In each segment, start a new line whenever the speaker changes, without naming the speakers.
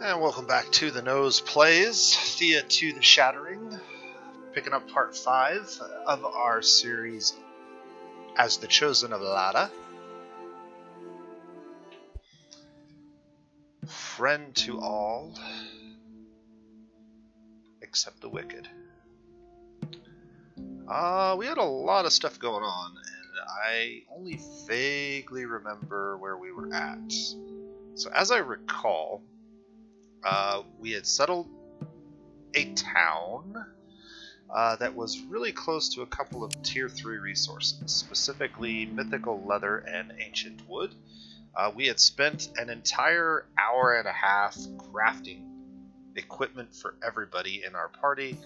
And welcome back to The Nose Plays, Thea to the Shattering, picking up part 5 of our series as the Chosen of Lada. Friend to all, except the wicked. We had a lot of stuff going on, and I only vaguely remember where we were at. So as I recall, we had settled a town that was really close to a couple of tier 3 resources, specifically mythical leather and ancient wood. We had spent an entire hour and a half crafting equipment for everybody in our party,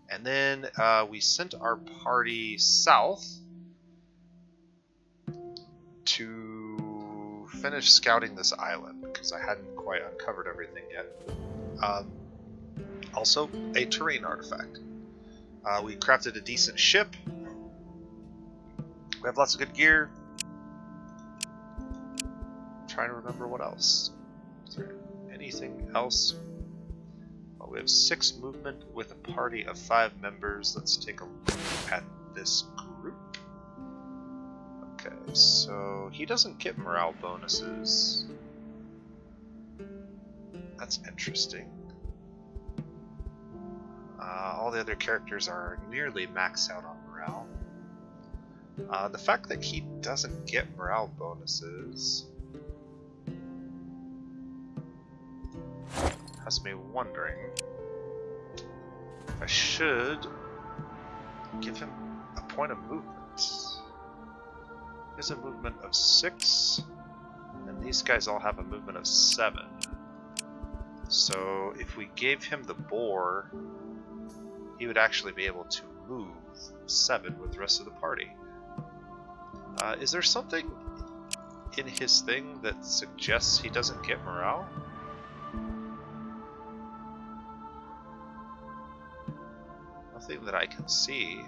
and then we sent our party south to finish scouting this island, because I hadn't quite uncovered everything yet. Also, a terrain artifact. We crafted a decent ship. We have lots of good gear. I'm trying to remember what else. Is there anything else? Well, we have 6 movement with a party of 5 members. Let's take a look at this group. Okay, so he doesn't get morale bonuses. That's interesting. All the other characters are nearly maxed out on morale. The fact that he doesn't get morale bonuses has me wondering if I should give him a point of movement. He has a movement of 6, and these guys all have a movement of 7. So if we gave him the boar, he would actually be able to move 7 with the rest of the party. Is there something in his thing that suggests he doesn't get morale? Nothing that I can see.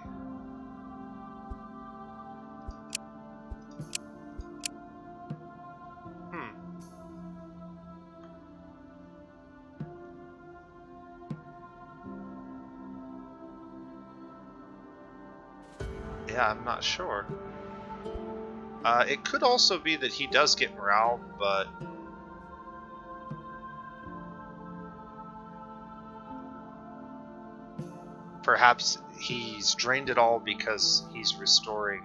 Yeah, I'm not sure. It could also be that he does get morale, but perhaps he's drained it all because he's restoring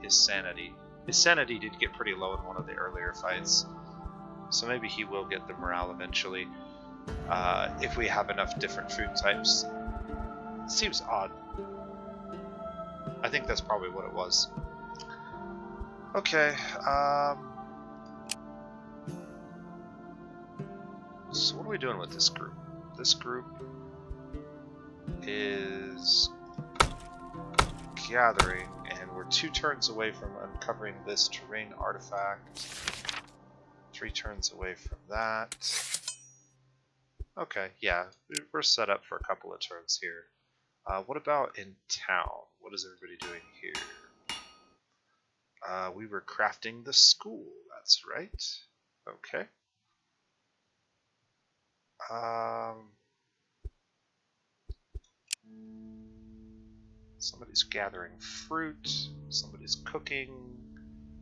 his sanity. His sanity did get pretty low in one of the earlier fights, so maybe he will get the morale eventually if we have enough different food types. It seems odd. I think that's probably what it was. Okay, so what are we doing with this group? This group is gathering, and we're 2 turns away from uncovering this terrain artifact. 3 turns away from that. Okay, yeah, we're set up for a couple of turns here. What about in town? What is everybody doing here? We were crafting the school, that's right. Okay. Somebody's gathering fruit, somebody's cooking.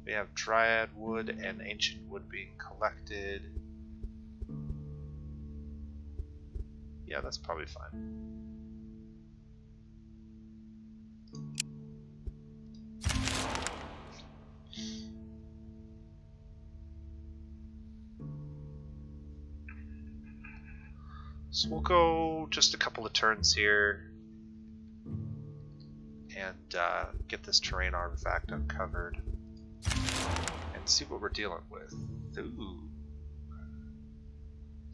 We have dryad wood and ancient wood being collected. Yeah, that's probably fine. So we'll go just a couple of turns here and get this terrain artifact uncovered and see what we're dealing with. Ooh,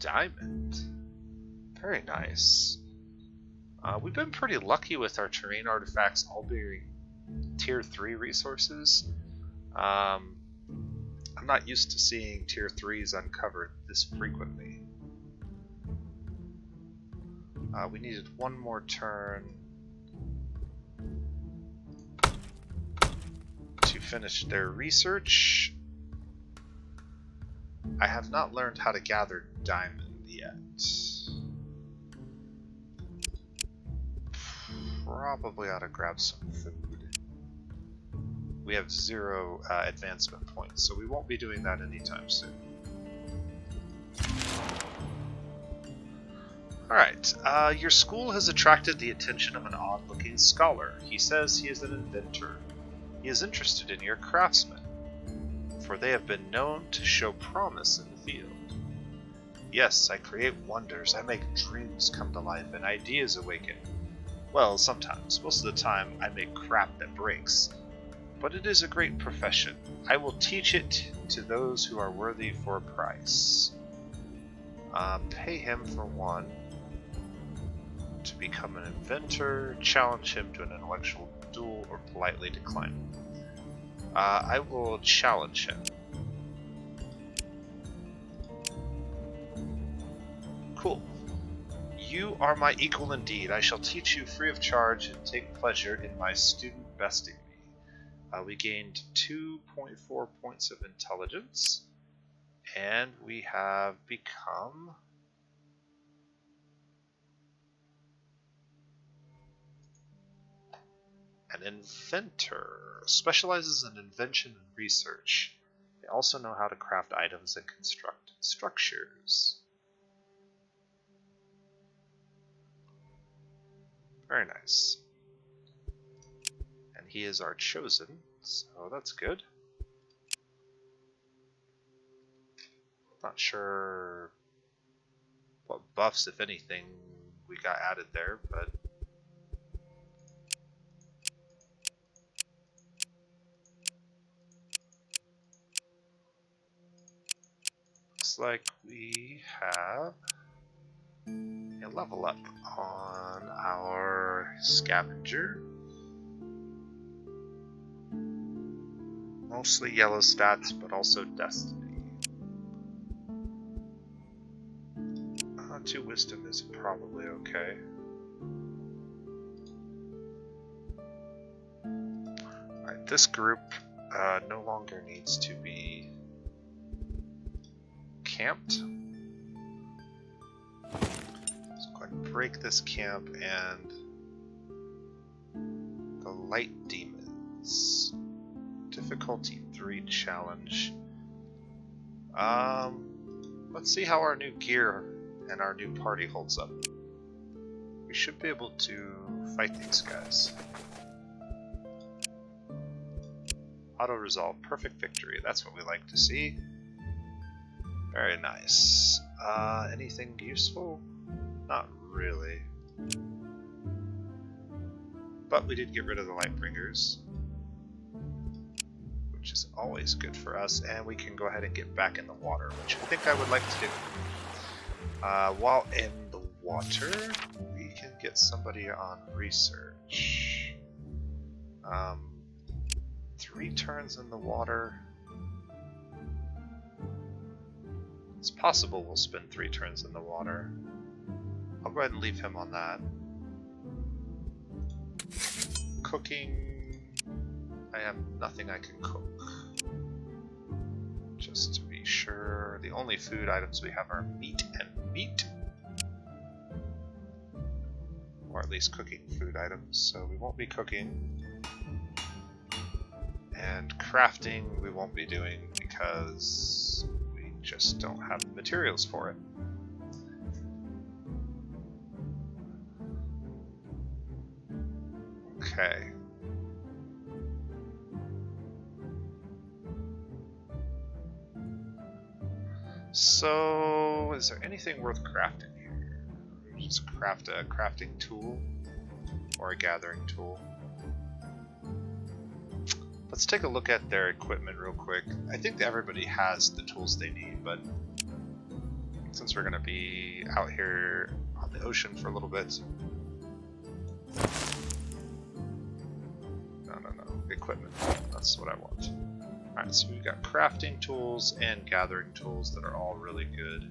diamond. Very nice. We've been pretty lucky with our terrain artifacts all being tier 3 resources. I'm not used to seeing tier 3s uncovered this frequently. We needed 1 more turn to finish their research. I have not learned how to gather diamond. yet. Probably ought to grab some food. We have 0 advancement points, so we won't be doing that anytime soon. Alright, your school has attracted the attention of an odd-looking scholar. He says he is an inventor. He is interested in your craftsmen, for they have been known to show promise in the field. Yes, I create wonders, I make dreams come to life, and ideas awaken. Well, sometimes. Most of the time, I make crap that breaks. But it is a great profession. I will teach it to those who are worthy for a price. Pay him for 1 to become an inventor, challenge him to an intellectual duel, or politely decline. I will challenge him. Cool. You are my equal indeed. I shall teach you free of charge and take pleasure in my student besting me. We gained 2.4 points of intelligence, and we have become an inventor. Specializes in invention and research. They also know how to craft items and construct structures. Very nice. And he is our chosen, so that's good. Not sure what buffs, if anything, we got added there, but looks like we have a level up on our scavenger. Mostly yellow stats, but also destiny. 2 wisdom is probably okay. Alright, this group no longer needs to be camped. Let's go ahead and break this camp and the light demons. Difficulty 3 challenge. Let's see how our new gear and our new party holds up. We should be able to fight these guys. Auto-resolve, perfect victory. That's what we like to see. Very nice. Anything useful? Not really. But we did get rid of the Lightbringers, which is always good for us, and we can go ahead and get back in the water, which I think I would like to do. While in the water, we can get somebody on research. 3 turns in the water. It's possible we'll spend 3 turns in the water. I'll go ahead and leave him on that. Cooking. I have nothing I can cook. Just to be sure, the only food items we have are meat and meat. Or at least cooking food items, so we won't be cooking. And crafting we won't be doing because we just don't have the materials for it. Okay. So, is there anything worth crafting here? Just craft a crafting tool or a gathering tool. Let's take a look at their equipment real quick. I think everybody has the tools they need, but since we're going to be out here on the ocean for a little bit... No. Equipment. That's what I want. Alright, so we've got crafting tools and gathering tools that are all really good.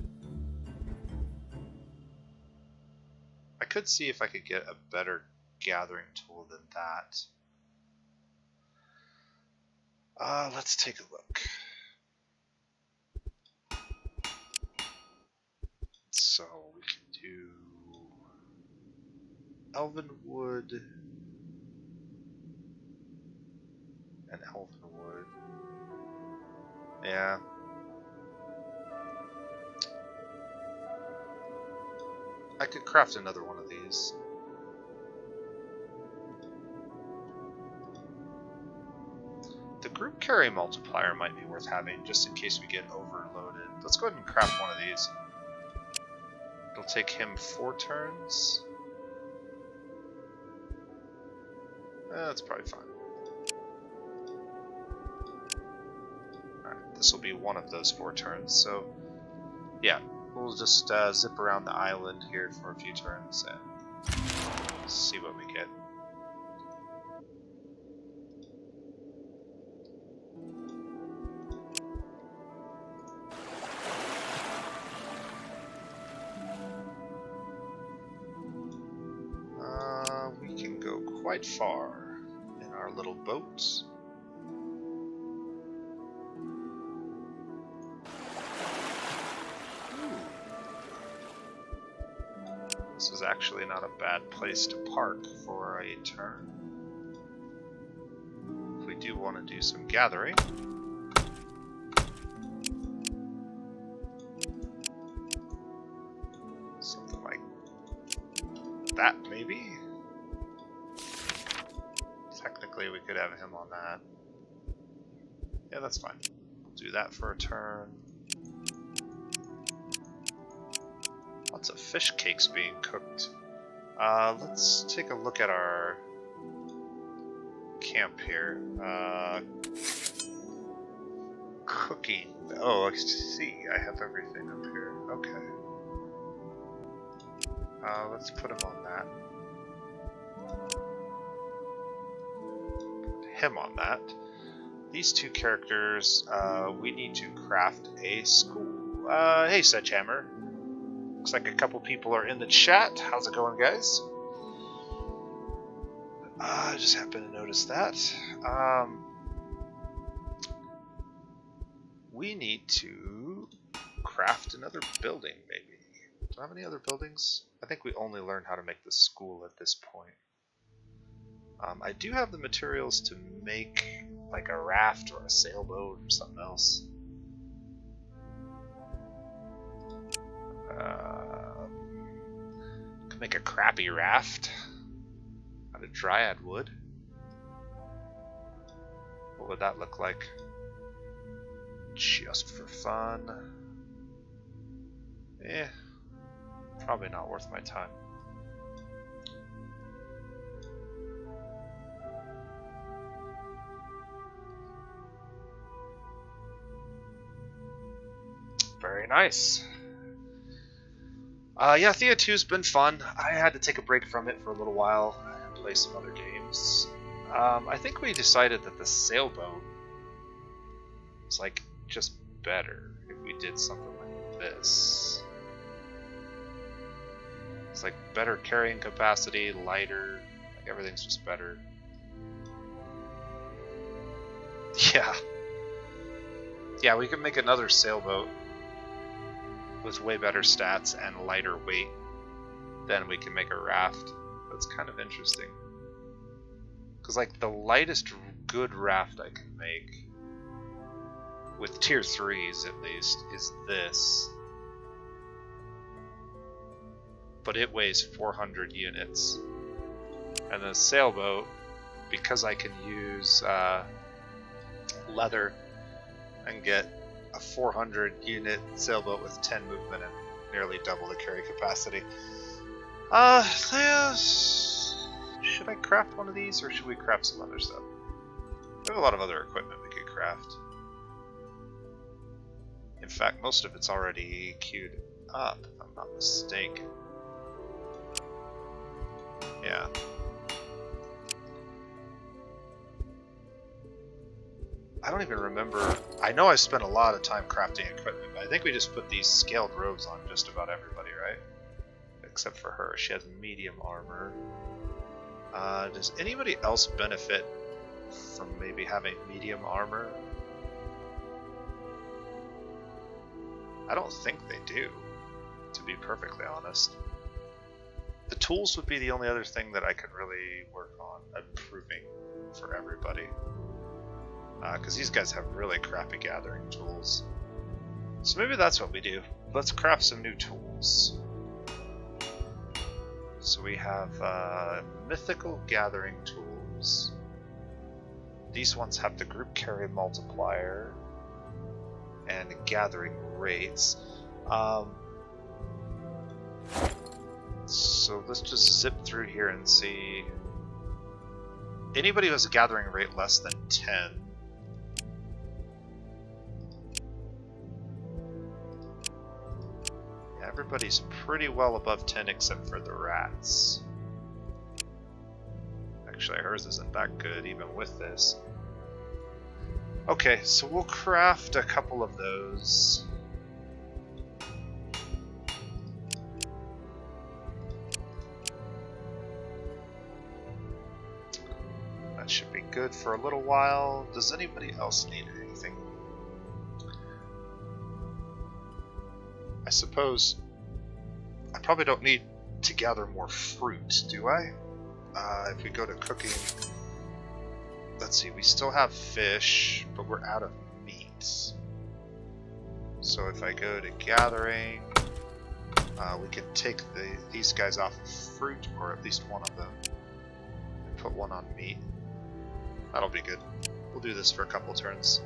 I could see if I could get a better gathering tool than that. Let's take a look. Let's So we can do elven wood and elven wood. Yeah. I could craft another one of these. The group carry multiplier might be worth having just in case we get overloaded. Let's go ahead and craft one of these. It'll take him 4 turns. That's probably fine. Alright, this will be one of those 4 turns, so yeah, we'll just zip around the island here for a few turns and see what we get. We can go quite far in our little boat. This is actually not a bad place to park for a turn. If we do want to do some gathering. Something like that, maybe? Technically, we could have him on that. Yeah, that's fine. We'll do that for a turn. Lots of fish cakes being cooked. Let's take a look at our camp here. Cooking. Oh, I see. I have everything up here. Okay. Let's put him on that. Put him on that. These 2 characters, we need to craft a school. Hey, Sedgehammer. Looks like a couple people are in the chat. How's it going, guys? I just happened to notice that. We need to craft another building, maybe. Do I have any other buildings? I think we only learned how to make the school at this point. I do have the materials to make like a raft or a sailboat or something else. Could make a crappy raft out of dryad wood. What would that look like? Just for fun. Eh, probably not worth my time. Very nice. Yeah, Thea 2's been fun. I had to take a break from it for a little while and play some other games. I think we decided that the sailboat is like just better if we did something like this. It's like better carrying capacity, lighter, like everything's just better. Yeah, we could make another sailboat with way better stats and lighter weight. Then we can make a raft. That's kind of interesting. Because like the lightest good raft I can make, with tier 3s at least, is this. But it weighs 400 units. And the sailboat, because I can use leather and get a 400 unit sailboat with 10 movement and nearly double the carry capacity. Thea, should I craft one of these or should we craft some other stuff? We have a lot of other equipment we could craft. In fact, most of it's already queued up, if I'm not mistaken. Yeah. I don't even remember. I know I spent a lot of time crafting equipment, but I think we just put these scaled robes on just about everybody, right? Except for her. She has medium armor. Does anybody else benefit from maybe having medium armor? I don't think they do. to be perfectly honest. The tools would be the only other thing that I could really work on improving for everybody. Because these guys have really crappy gathering tools. So maybe that's what we do. Let's craft some new tools. So we have mythical gathering tools. These ones have the group carry multiplier and gathering rates. So let's just zip through here and see. Anybody who has a gathering rate less than 10. Yeah, everybody's pretty well above 10 except for the rats. Actually, hers isn't that good even with this. Okay, so we'll craft a couple of those. That should be good for a little while. Does anybody else need anything? I suppose I probably don't need to gather more fruit, do I? If we go to cooking, let's see, we still have fish, but we're out of meat. So if I go to gathering, we can take these guys off of fruit, or at least one of them, and put one on meat. That'll be good. We'll do this for a couple turns.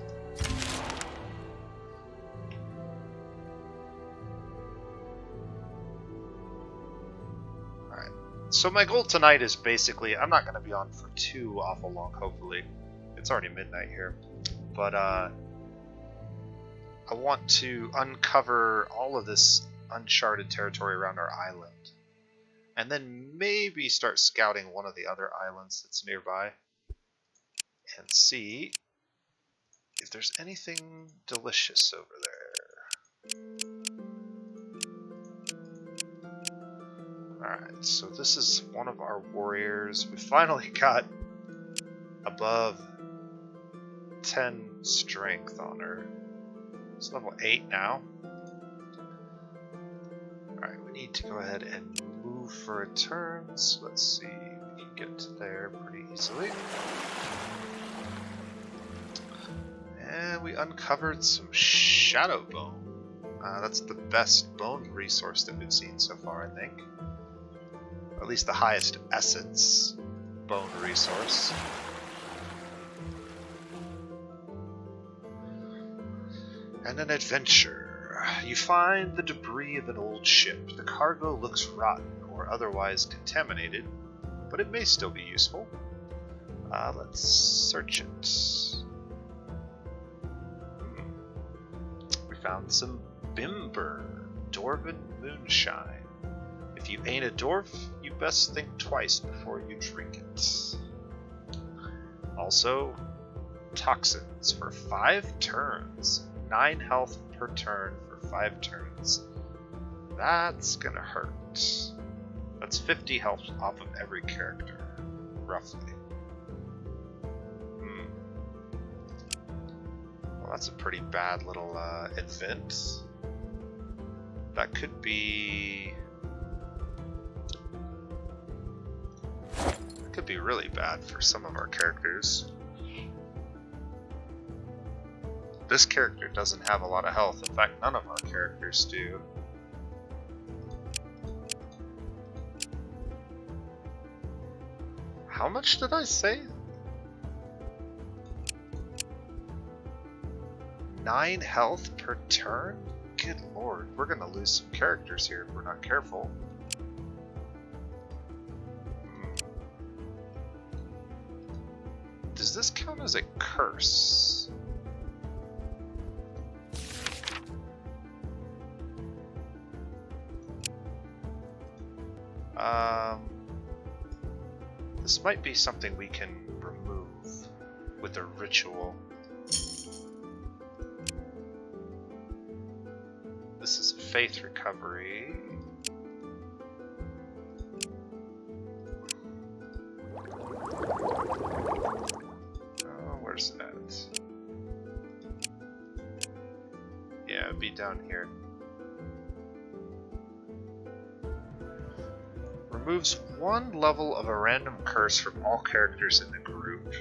Alright. So my goal tonight is basically, I'm not going to be on for too awful long, hopefully. It's already midnight here. But I want to uncover all of this uncharted territory around our island. And then maybe start scouting one of the other islands that's nearby. And see if there's anything delicious over there. Alright, so this is one of our warriors. We finally got above 10 strength on her. It's level 8 now. Alright, we need to go ahead and move for a turn. So let's see, we can get to there pretty easily. And we uncovered some shadow bone. That's the best bone resource that we've seen so far, I think. Or at least the highest essence bone resource. And an adventure. You find the debris of an old ship. The cargo looks rotten or otherwise contaminated, but it may still be useful. Let's search it. Found some Bimber, Dwarven Moonshine. If you ain't a dwarf, you best think twice before you drink it. Also, Toxins for 5 turns. 9 health per turn for 5 turns. That's gonna hurt. That's 50 health off of every character, roughly. That's a pretty bad little event. That could be really bad for some of our characters. This character doesn't have a lot of health. In fact, none of our characters do. How much did I say? 9 health per turn? Good lord, we're gonna lose some characters here if we're not careful. Does this count as a curse? This might be something we can remove with a ritual. This is faith recovery. Oh, where's that? Yeah, it'd be down here. removes one level of a random curse from all characters in the group.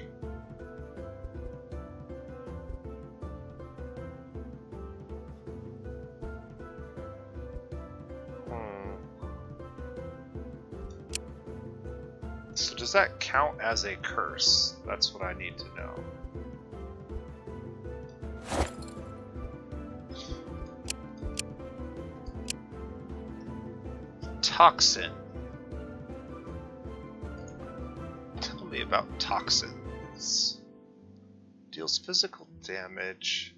So does that count as a curse? That's what I need to know. Toxin. Tell me about toxins. Deals physical damage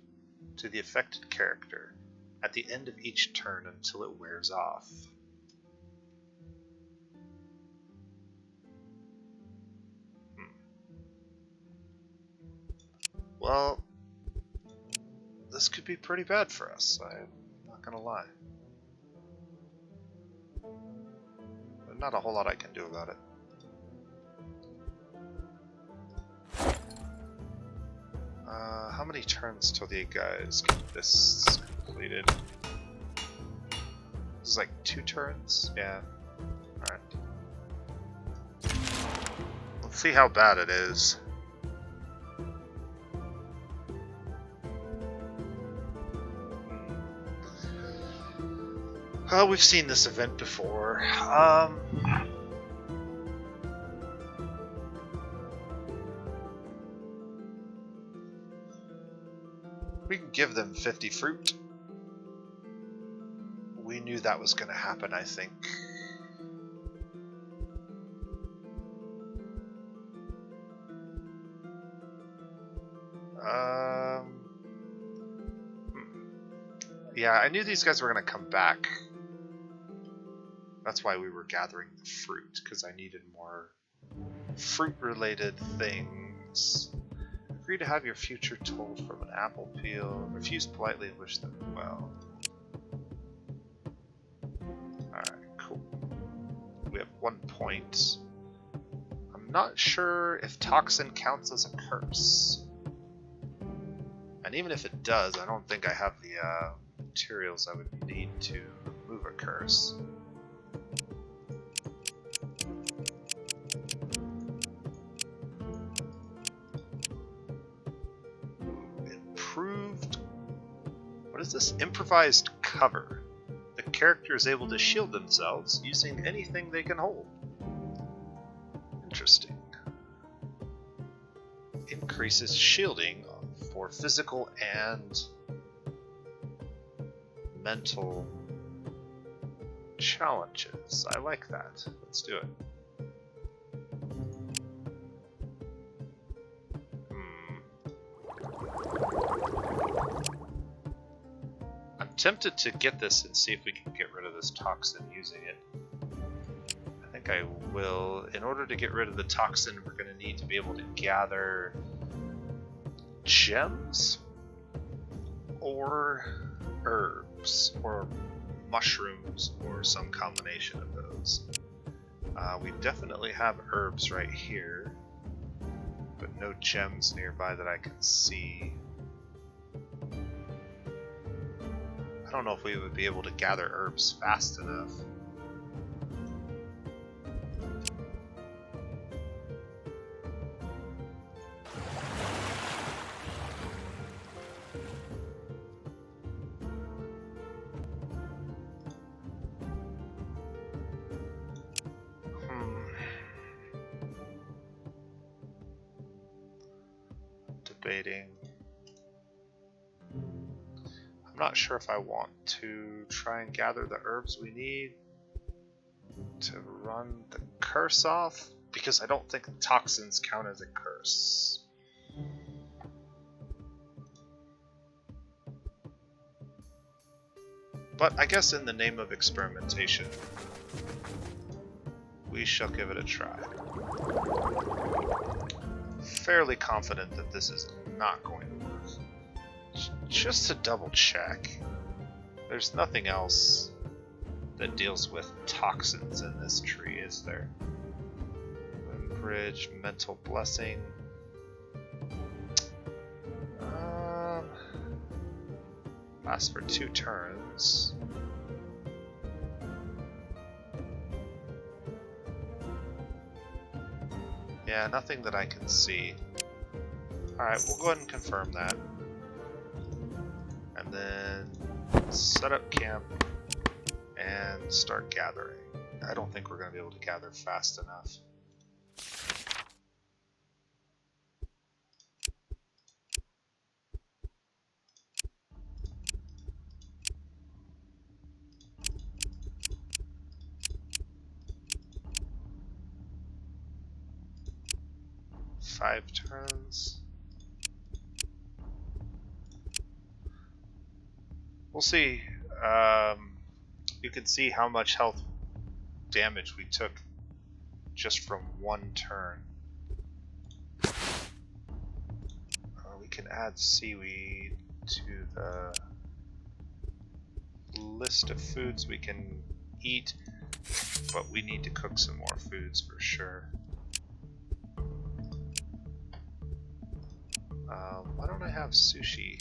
to the affected character at the end of each turn until it wears off. Well, this could be pretty bad for us, I'm not gonna lie. But not a whole lot I can do about it. How many turns till the guys get this completed? This is like 2 turns? Yeah. Alright. Let's see how bad it is. We've seen this event before. We can give them 50 fruit. We knew that was going to happen, I think. Yeah, I knew these guys were going to come back. That's why we were gathering the fruit, because I needed more fruit-related things. Agree to have your future told from an apple peel. Refuse politely and wish them well. Alright, cool. We have 1 point. I'm not sure if toxin counts as a curse. And even if it does, I don't think I have the materials I would need to remove a curse. What is this? Improvised cover. The character is able to shield themselves using anything they can hold. Interesting. Increases shielding for physical and mental challenges. I like that. Let's do it. Tempted to get this and see if we can get rid of this toxin using it. I think I will. In order to get rid of the toxin, we're going to need to be able to gather gems or herbs or mushrooms or some combination of those. We definitely have herbs right here, but no gems nearby that I can see. I don't know if we would be able to gather herbs fast enough. Debating. I'm not sure if I want to try and gather the herbs we need to run the curse off, because I don't think the toxins count as a curse. But I guess in the name of experimentation, we shall give it a try. Fairly confident that this is not going to work. Just to double check, there's nothing else that deals with toxins in this tree, is there? Bridge, mental blessing. Lasts for 2 turns. Yeah, nothing that I can see. Alright, we'll go ahead and confirm that. And then set up camp and start gathering. I don't think we're going to be able to gather fast enough. Five turns. We'll see. You can see how much health damage we took just from one turn. We can add seaweed to the list of foods we can eat, but we need to cook some more foods for sure. Why don't I have sushi?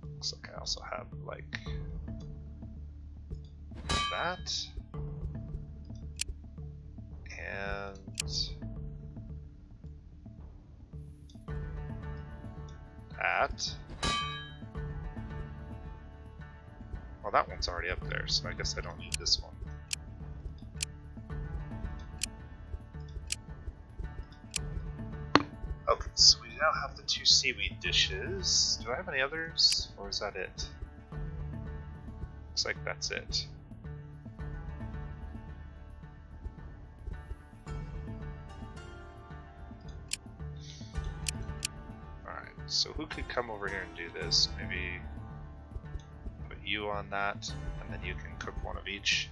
Looks like I also have like that and that. Well, that one's already up there, so I guess I don't need this one. Okay, so we now have the 2 seaweed dishes. Do I have any others, or is that it? Looks like that's it. Alright, so who could come over here and do this? Maybe put you on that, and then you can cook one of each.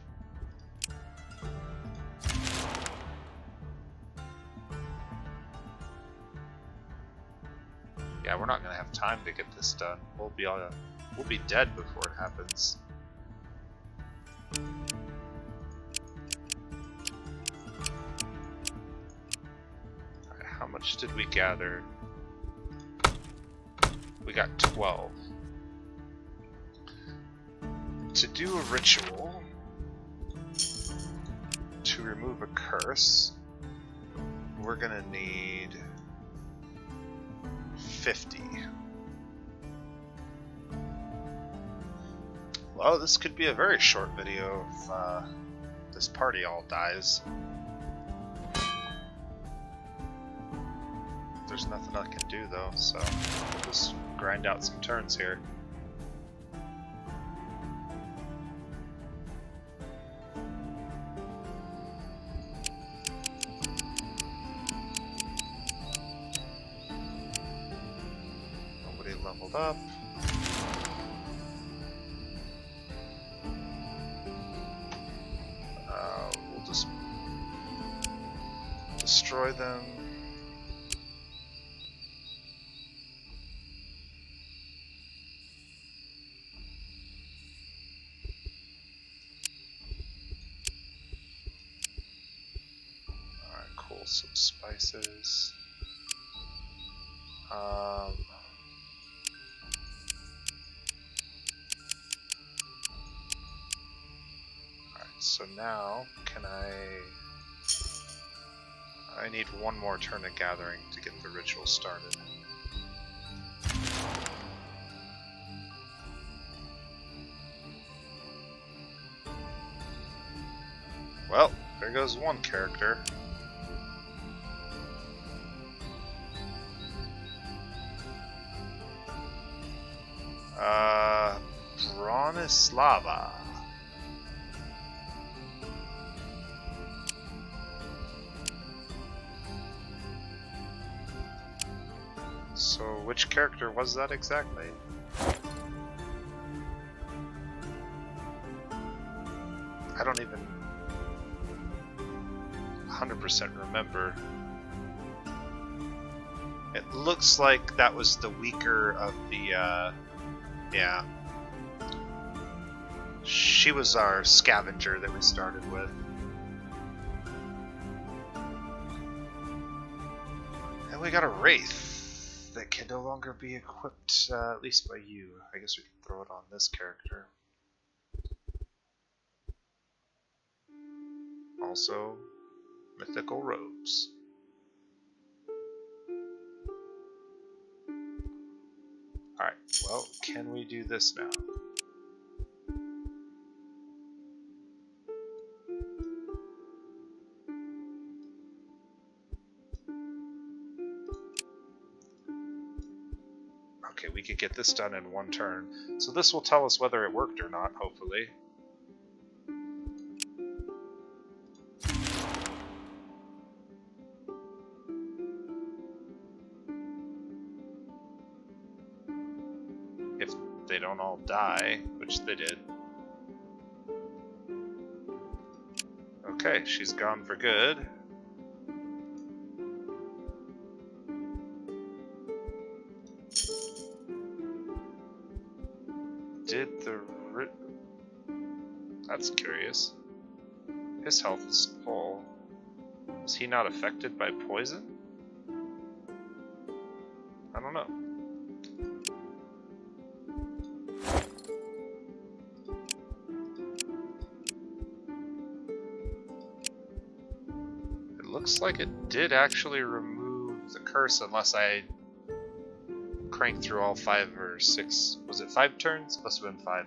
Yeah, we're not gonna have time to get this done. We'll be dead before it happens. Alright, how much did we gather? We got 12. To do a ritual to remove a curse, we're gonna need 50. Well, this could be a very short video if this party all dies. There's nothing I can do though, so we'll just grind out some turns here. Leveled up. We'll just destroy them. Alright, cool. Some spices. So now, I need one more turn of gathering to get the ritual started. Well, there goes one character. Bronislava. So, which character was that exactly? I don't even 100% remember. It looks like that was the weaker of the, yeah. She was our scavenger that we started with. And we got a wraith that can no longer be equipped, at least by you. I guess we can throw it on this character. Also, Mythical robes. Alright, well, can we do this now? Okay, we could get this done in one turn. So this will tell us whether it worked or not, hopefully. If they don't all die, which they did. Okay, she's gone for good. Did the... That's curious. His health is full. Is he not affected by poison? I don't know. It looks like it did actually remove the curse unless I cranked through all 5 or 6. Was it 5 turns? Must have been 5.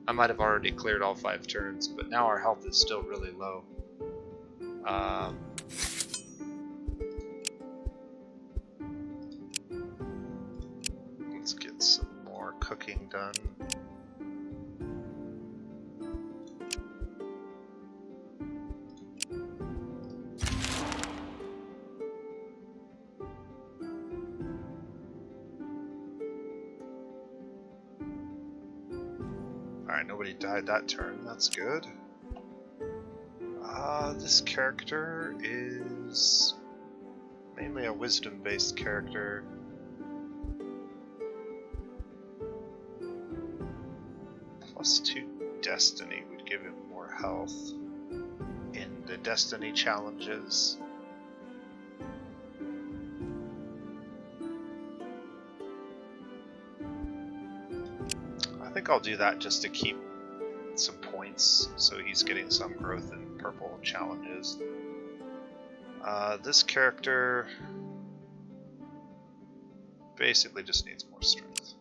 I might have already cleared all 5 turns, but now our health is still really low. Let's get some more cooking done. Alright, nobody died that turn, that's good. This character is mainly a wisdom-based character. +2 destiny would give him more health in the destiny challenges. I think I'll do that just to keep some points, so he's getting some growth in purple challenges. This character basically just needs more strength.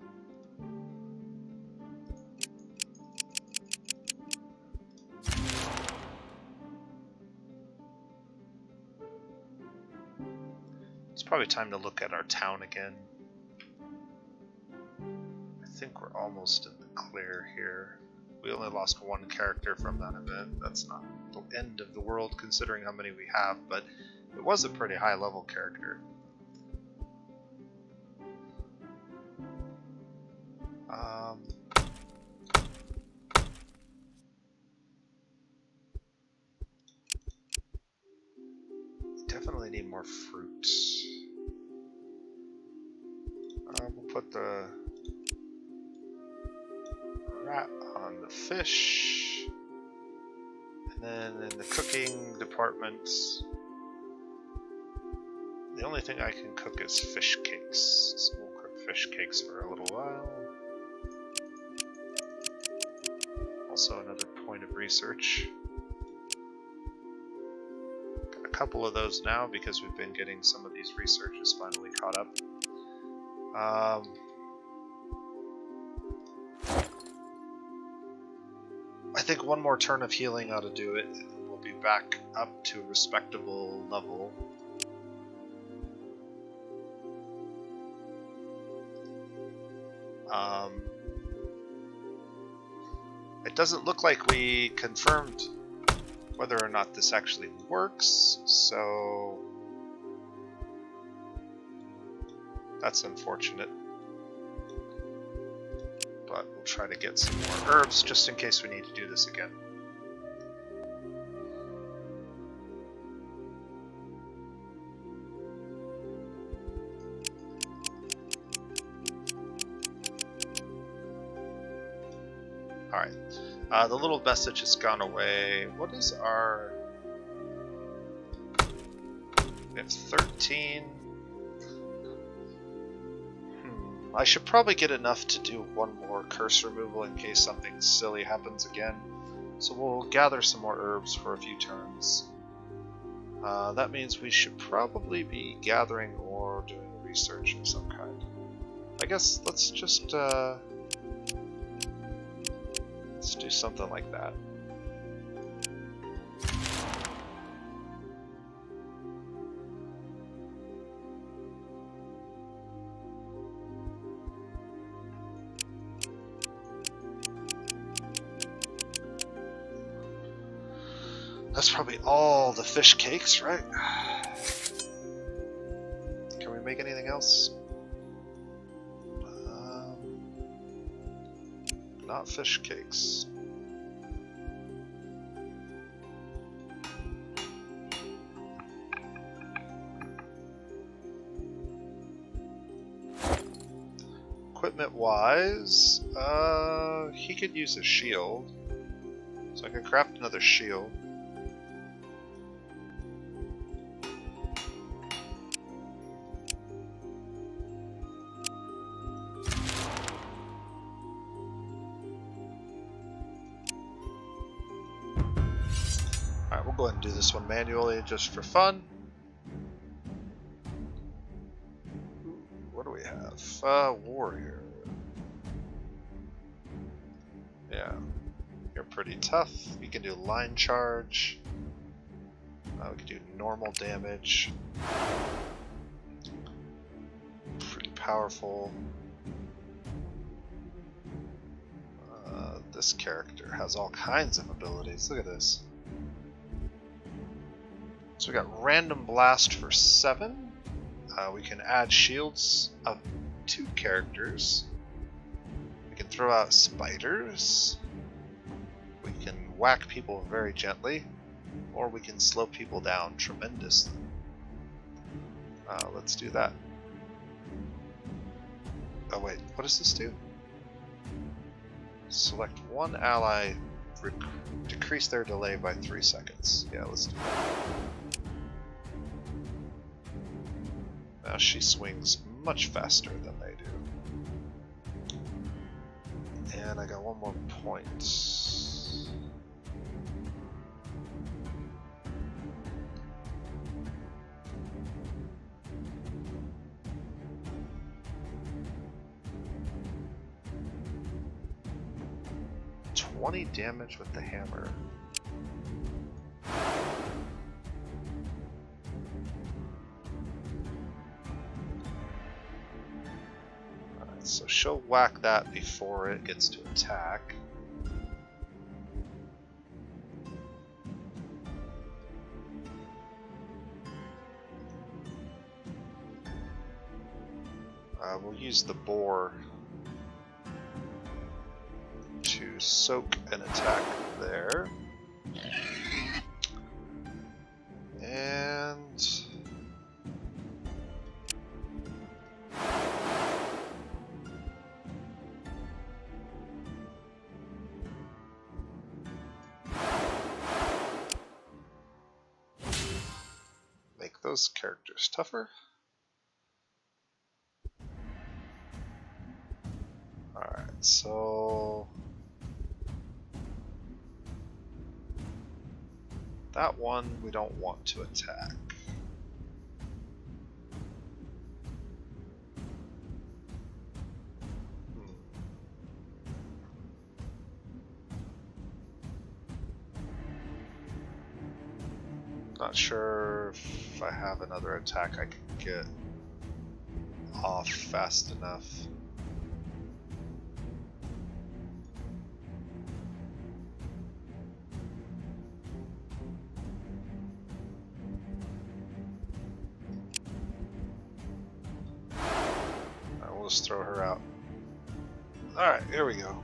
It's probably time to look at our town again. I think we're almost in the clear here. We only lost 1 character from that event. That's not the end of the world considering how many we have, but it was a pretty high level character. Definitely need more fruit. We'll put the rat on the fish, and then in the cooking department, the only thing I can cook is fish cakes. So we'll cook fish cakes for a little while. Also another point of research. Got a couple of those now because we've been getting some of these researches finally caught up. I think 1 more turn of healing ought to do it, and then we'll be back up to a respectable level. It doesn't look like we confirmed whether or not this actually works, so that's unfortunate. But we'll try to get some more herbs just in case we need to do this again. Alright, the little message has gone away. What is our... We have 13. I should probably get enough to do 1 more curse removal in case something silly happens again. So we'll gather some more herbs for a few turns. That means we should probably be gathering or doing research of some kind. I guess let's just let's do something like that. That's probably all the fish cakes, right? Can we make anything else? Not fish cakes. Equipment-wise, he could use a shield, so I can craft another shield. Alright, we'll go ahead and do this one manually just for fun. What do we have? Warrior. Yeah, you're pretty tough. You can do line charge. We can do normal damage. Pretty powerful. This character has all kinds of abilities. Look at this. So we got random blast for 7. We can add shields of 2 characters. We can throw out spiders. We can whack people very gently, or we can slow people down tremendously. Let's do that. Oh wait, what does this do? Select one ally, decrease their delay by 3 seconds. Yeah, let's do that. Now she swings much faster than they do. And I got 1 more point. Damage with the hammer. Alright, so she'll whack that before it gets to attack. We'll use the boar to soak an attack there. And make those characters tougher. Alright, so that one we don't want to attack. Not sure if I have another attack I can get off fast enough. We'll just throw her out. Alright, here we go.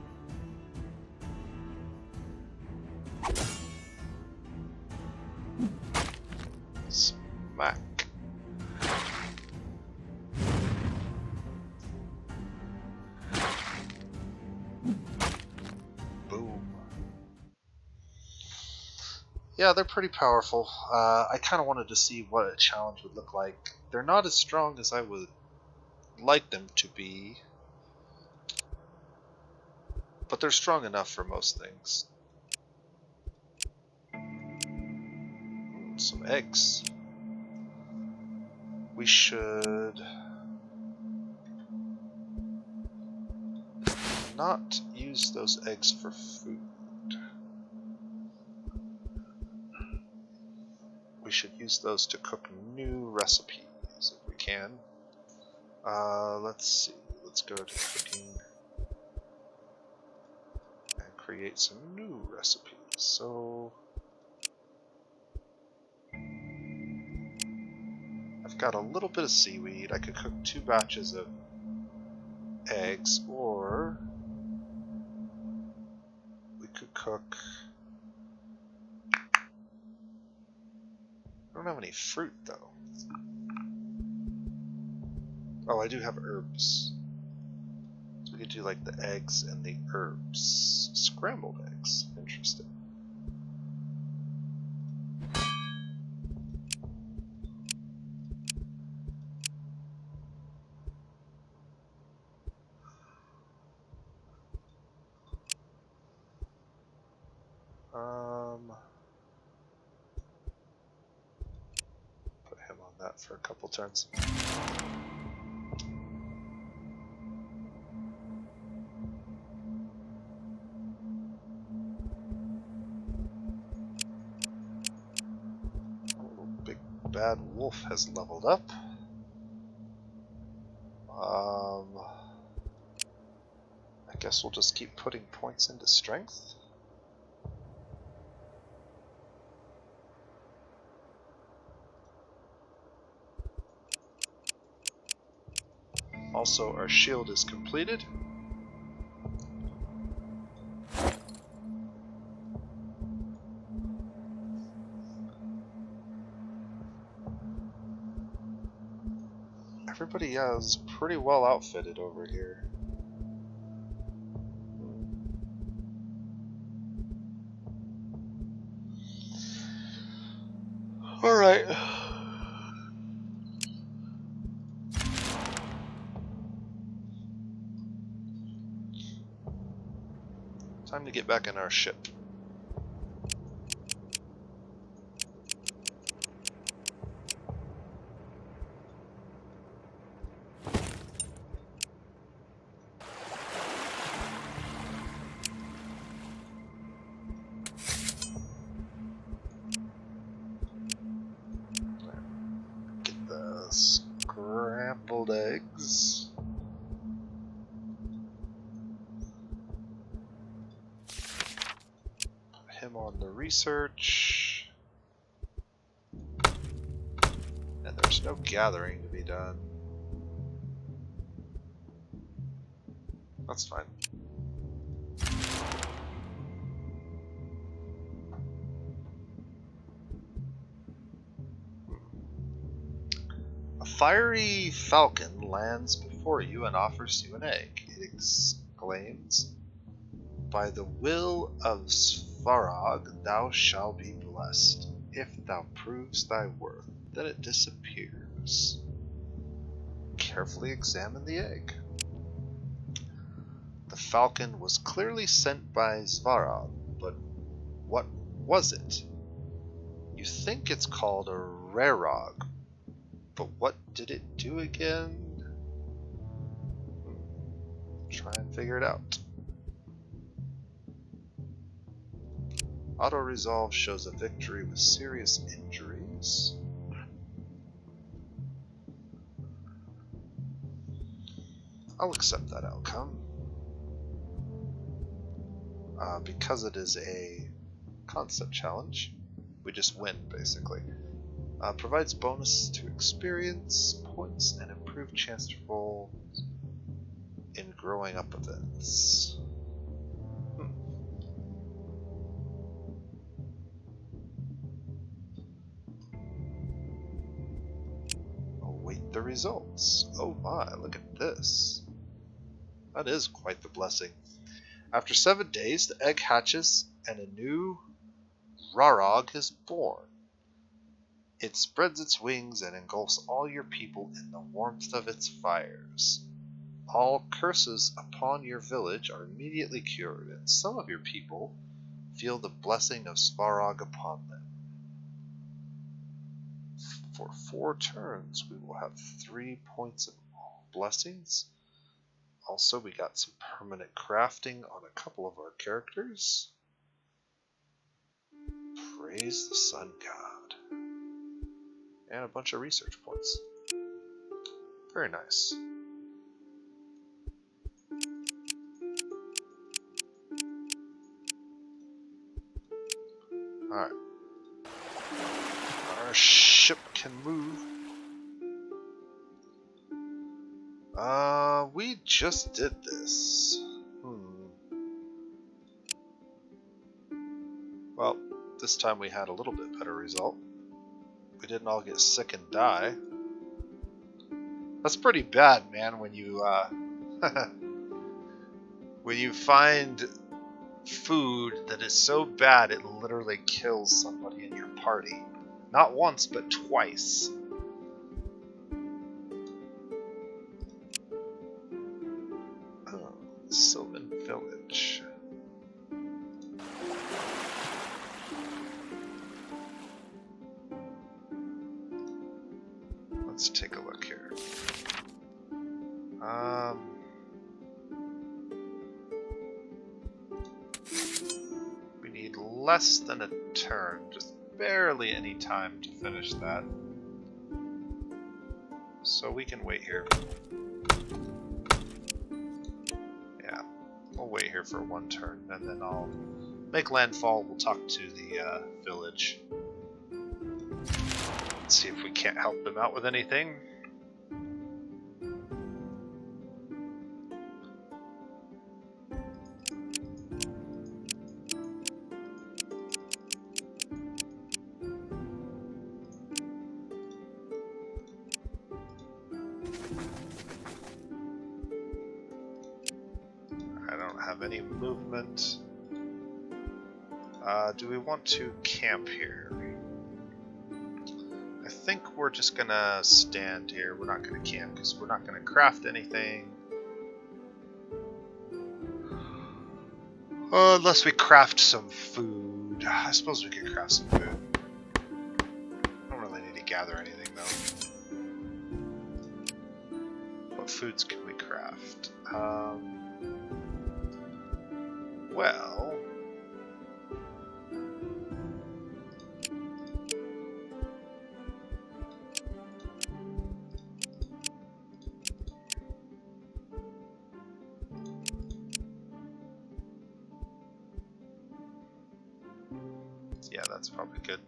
Smack. Boom. Yeah, they're pretty powerful. I kind of wanted to see what a challenge would look like. They're not as strong as I would like them to be, but they're strong enough for most things. some eggs. We should not use those eggs for food. We should use those to cook new recipes if we can. Let's see. Let's go to cooking and create some new recipes. So I've got a little bit of seaweed. I could cook 2 batches of eggs, or we could cook... I don't have any fruit though. Oh, I do have herbs. So we could do like the eggs and the herbs. Scrambled eggs. Interesting. Put him on that for a couple turns. Bad wolf has leveled up. I guess we'll just keep putting points into strength. Also, our shield is completed. Everybody is pretty well outfitted over here. Alright. Time to get back in our ship. Get the scrambled eggs. Put him on the research. And there's no gathering to be done. That's fine. A fiery falcon lands before you and offers you an egg. It exclaims, "By the will of Svarog thou shalt be blessed. If thou proves thy worth, then it disappears." Carefully examine the egg. The falcon was clearly sent by Svarog, but what was it? You think it's called a rarog, but what did it do again? Try and figure it out. Auto-resolve shows a victory with serious injuries. I'll accept that outcome. Because it is a concept challenge, we just win, basically. Provides bonus to experience points and improved chance to roll in growing up events. Await the results. Oh my, look at this. That is quite the blessing. After 7 days, the egg hatches and a new Rarog is born. It spreads its wings and engulfs all your people in the warmth of its fires. All curses upon your village are immediately cured, and some of your people feel the blessing of Svarog upon them. For 4 turns, we will have 3 points of blessings. Also, we got some permanent crafting on a couple of our characters. Praise the Sun God. And a bunch of research points. Very nice. Alright. Our ship can move. We just did this. Well, this time we had a little bit better result. We didn't all get sick and die. That's pretty bad, man, when you when you find food that is so bad it literally kills somebody in your party. Not once, but twice. Oh, Sylvan Village. Let's take a look here. We need less than a turn, just barely any time to finish that. So we can wait here. Yeah, we'll wait here for 1 turn, and then I'll make landfall. We'll talk to the village. Let's see if we can't help them out with anything. I don't have any movement. Do we want to camp here? I think we're just gonna stand here. We're not gonna camp because we're not gonna craft anything. Unless we craft some food. I suppose we could craft some food. I don't really need to gather anything though. What foods can we craft? Well... yeah, that's probably good.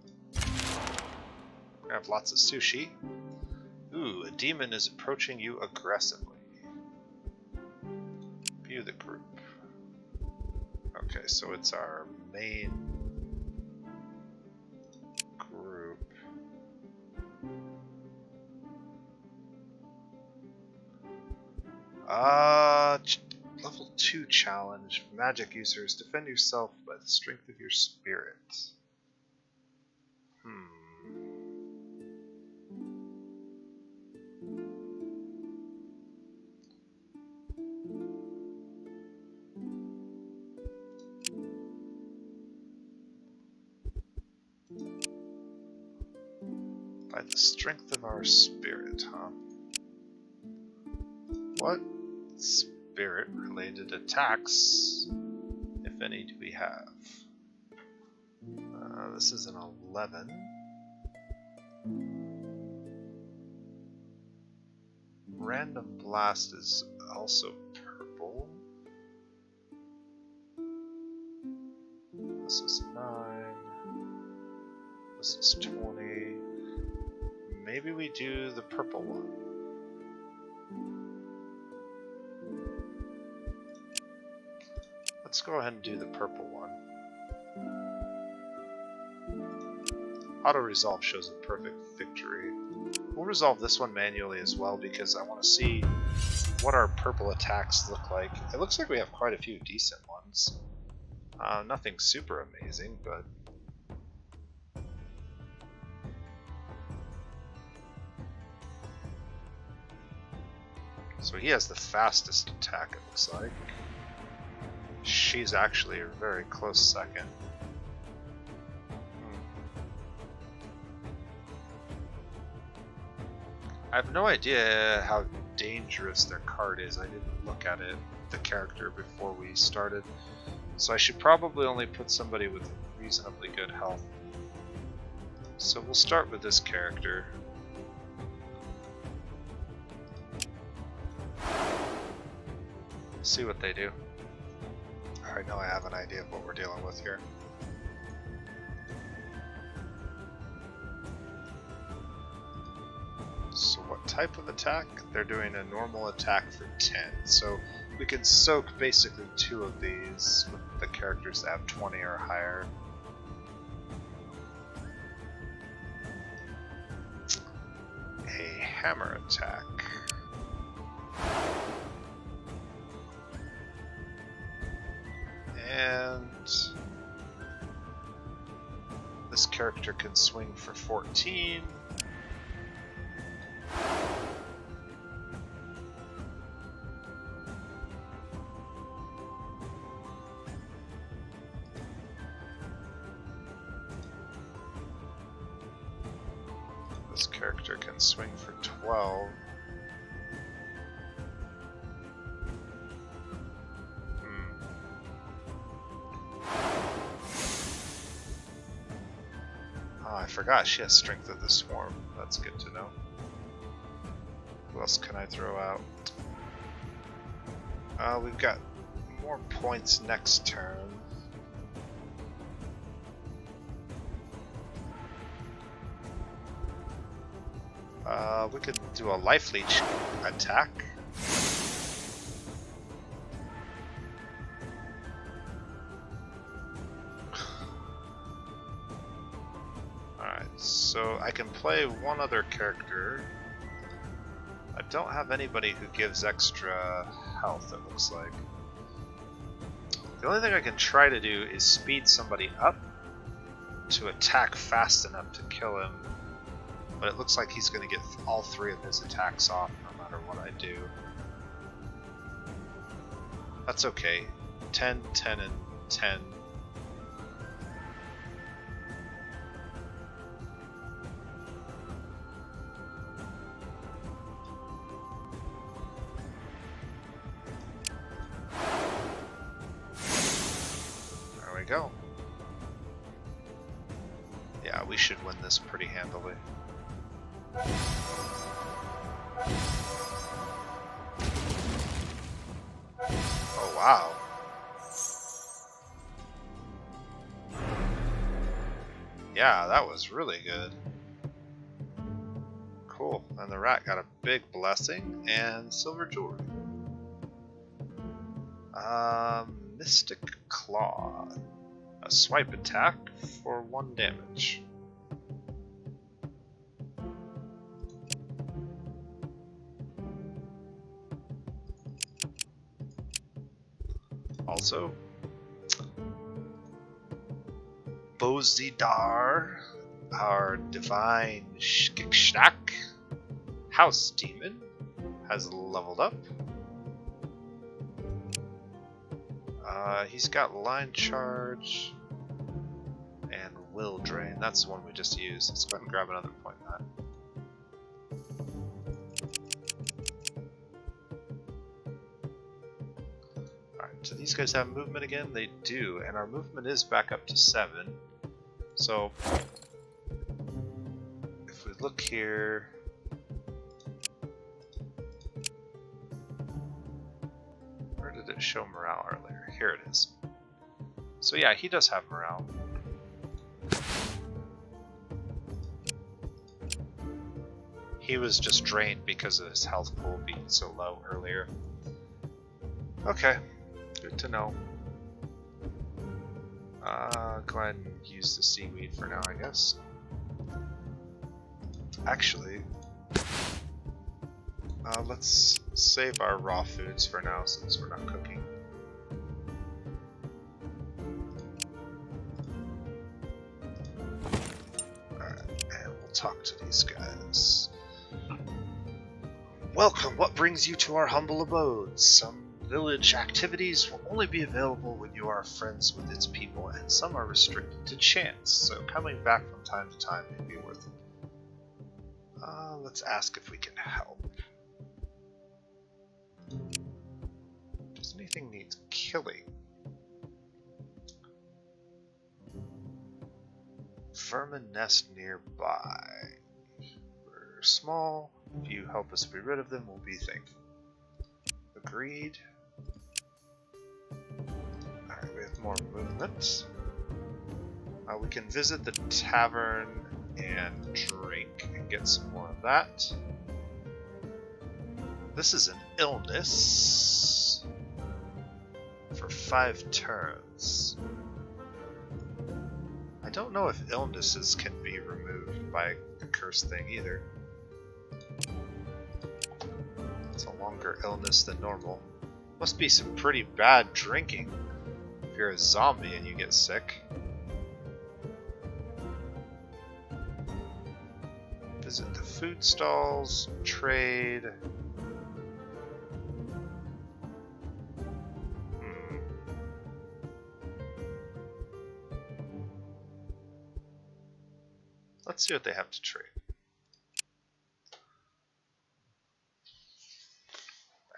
We have lots of sushi. Ooh, a demon is approaching you aggressively. View the group. Okay, so it's our main group. Level 2 challenge. Magic users, defend yourself by the strength of your spirit. By the strength of our spirit, huh? What spirit-related attacks, if any, do we have? This is an 11. Random blast is also purple. This is 9. This is 20. Maybe we do the purple one. Let's go ahead and do the purple one. Auto-resolve shows a perfect victory. We'll resolve this one manually as well because I want to see what our purple attacks look like. It looks like we have quite a few decent ones. Nothing super amazing, but... So he has the fastest attack, it looks like. She's actually a very close second. I have no idea how dangerous their card is. I didn't look at it, the character, before we started. So I should probably only put somebody with reasonably good health. So we'll start with this character. See what they do. Alright, now I have an idea of what we're dealing with here. So what type of attack? They're doing a normal attack for 10. So we can soak basically 2 of these with the characters that have 20 or higher. A hammer attack. And this character can swing for 14. This character can swing for 12. Oh, I forgot she has Strength of the Swarm. That's good to know. Who else can I throw out? We've got more points next turn. We could do a Life Leech attack. Alright, so I can play one other character. I don't have anybody who gives extra health, it looks like. The only thing I can try to do is speed somebody up to attack fast enough to kill him. But it looks like he's going to get all 3 of his attacks off no matter what I do. That's okay. 10, 10, and 10. There we go. Yeah, we should win this pretty handily. Oh wow. Yeah, that was really good. Cool. And the rat got a big blessing and silver jewelry. Mystic Claw. A swipe attack for 1 damage. Also, Bozidar, our divine Shkikshnak house demon, has leveled up. He's got line charge and will drain. That's the one we just used. Let's go ahead and grab another point in that. Do these guys have movement again? They do, and our movement is back up to 7. So, if we look here, where did it show morale earlier? Here it is. So yeah, he does have morale. He was just drained because of his health pool being so low earlier. Okay. Good to know. Go ahead and use the seaweed for now, I guess. Actually, let's save our raw foods for now since we're not cooking. Alright, and we'll talk to these guys. Welcome, what brings you to our humble abode? Some village activities will only be available when you are friends with its people, and some are restricted to chance, so coming back from time to time may be worth it. Let's ask if we can help. Does anything need killing? Vermin nest nearby. We're small. If you help us be rid of them, we'll be thankful. Agreed. Alright, we have more movement. We can visit the tavern and drink and get some more of that. This is an illness for 5 turns. I don't know if illnesses can be removed by the curse thing either. It's a longer illness than normal. Must be some pretty bad drinking if you're a zombie and you get sick. Visit the food stalls, trade. Let's see what they have to trade.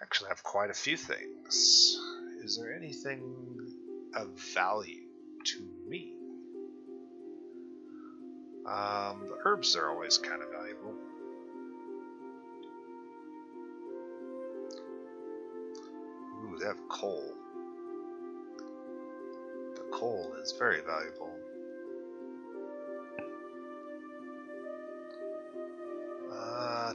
Actually, I have quite a few things. Is there anything of value to me? The herbs are always kind of valuable. Ooh, they have coal. The coal is very valuable.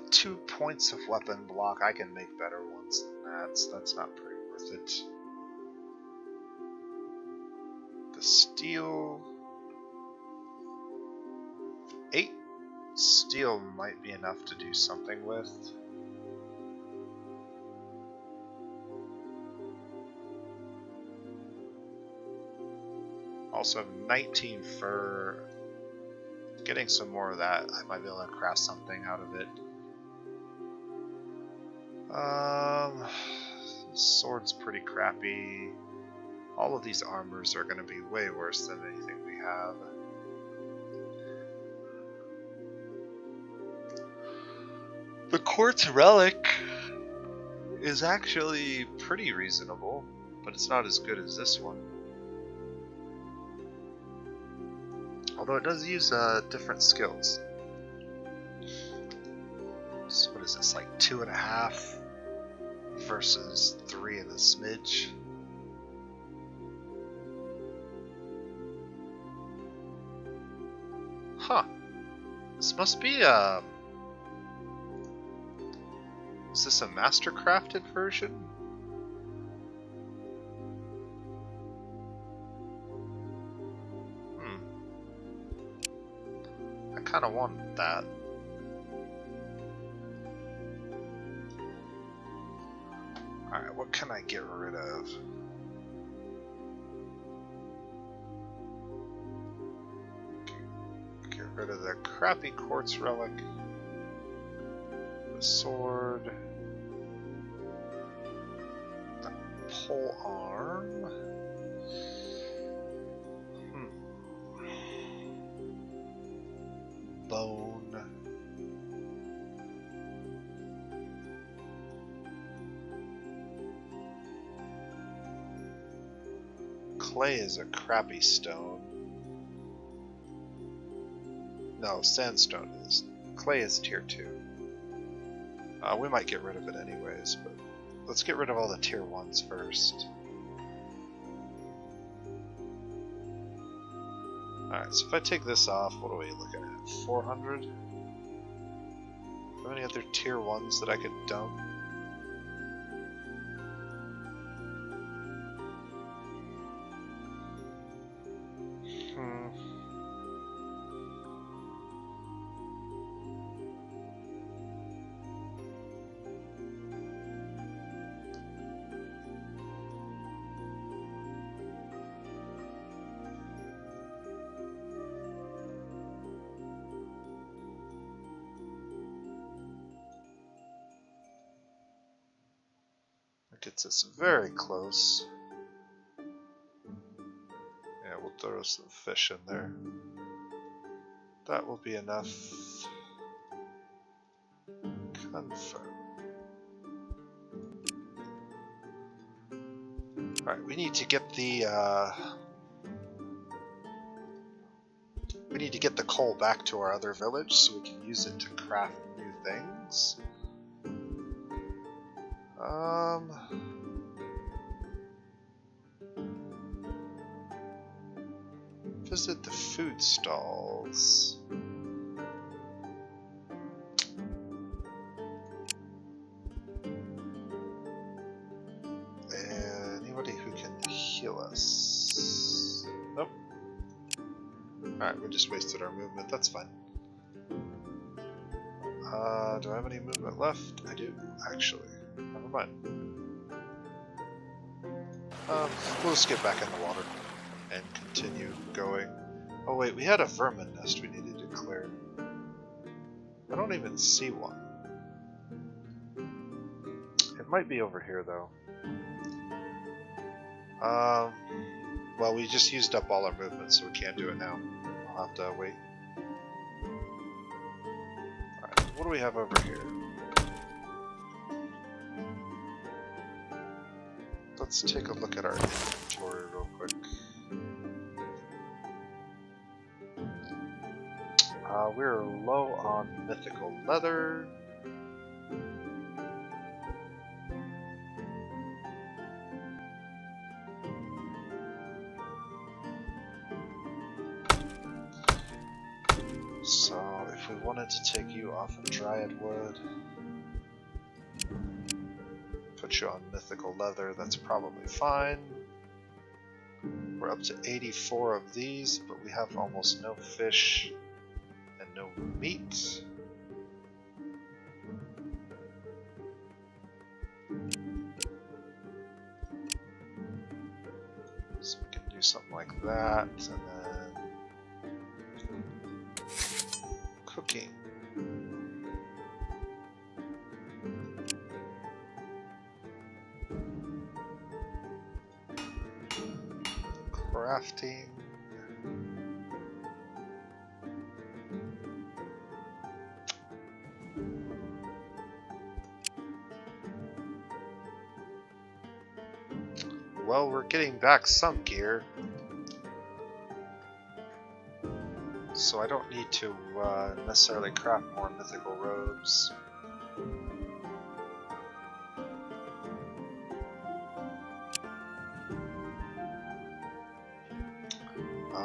2 points of weapon block. I can make better ones than that, so that's not very worth it. The steel. 8 steel might be enough to do something with. Also 19 fur. Getting some more of that, I might be able to craft something out of it. Sword's pretty crappy. All of these armors are going to be way worse than anything we have. The quartz relic is actually pretty reasonable, but it's not as good as this one. Although it does use different skills. So what is this, like 2.5 versus 3 and a smidge? Huh. This must be a... Is this a master-crafted version? I kind of want that. Alright, what can I get rid of? Get rid of the crappy quartz relic. The sword. The pole arm. Bone. Clay is a crappy stone. No, sandstone is. Clay is tier 2. We might get rid of it anyways, but let's get rid of all the tier 1s first. Alright, so if I take this off, what are we looking at? 400? Do you have any other tier 1s that I could dump? Gets us very close. Yeah, we'll throw some fish in there. That will be enough. Confirm. Alright, we need to get the coal back to our other village so we can use it to craft new things. Visit the food stalls. Anybody who can heal us? Nope. Alright, we just wasted our movement, that's fine. Do I have any movement left? I do, actually. Never mind. We'll just get back in the water and continue going. Oh wait, we had a vermin nest we needed to clear. I don't even see one. It might be over here though. Well, we just used up all our movement, so we can't do it now. I'll have to wait. Alright, what do we have over here? Let's take a look at our inventory real quick. We're low on mythical leather. So, if we wanted to take you off of Dryad Wood, put you on mythical leather, that's probably fine. We're up to 84 of these, but we have almost no fish and no meat. So we can do something like that, and then cooking. Crafting. Well, we're getting back some gear, so I don't need to necessarily craft more mythical robes.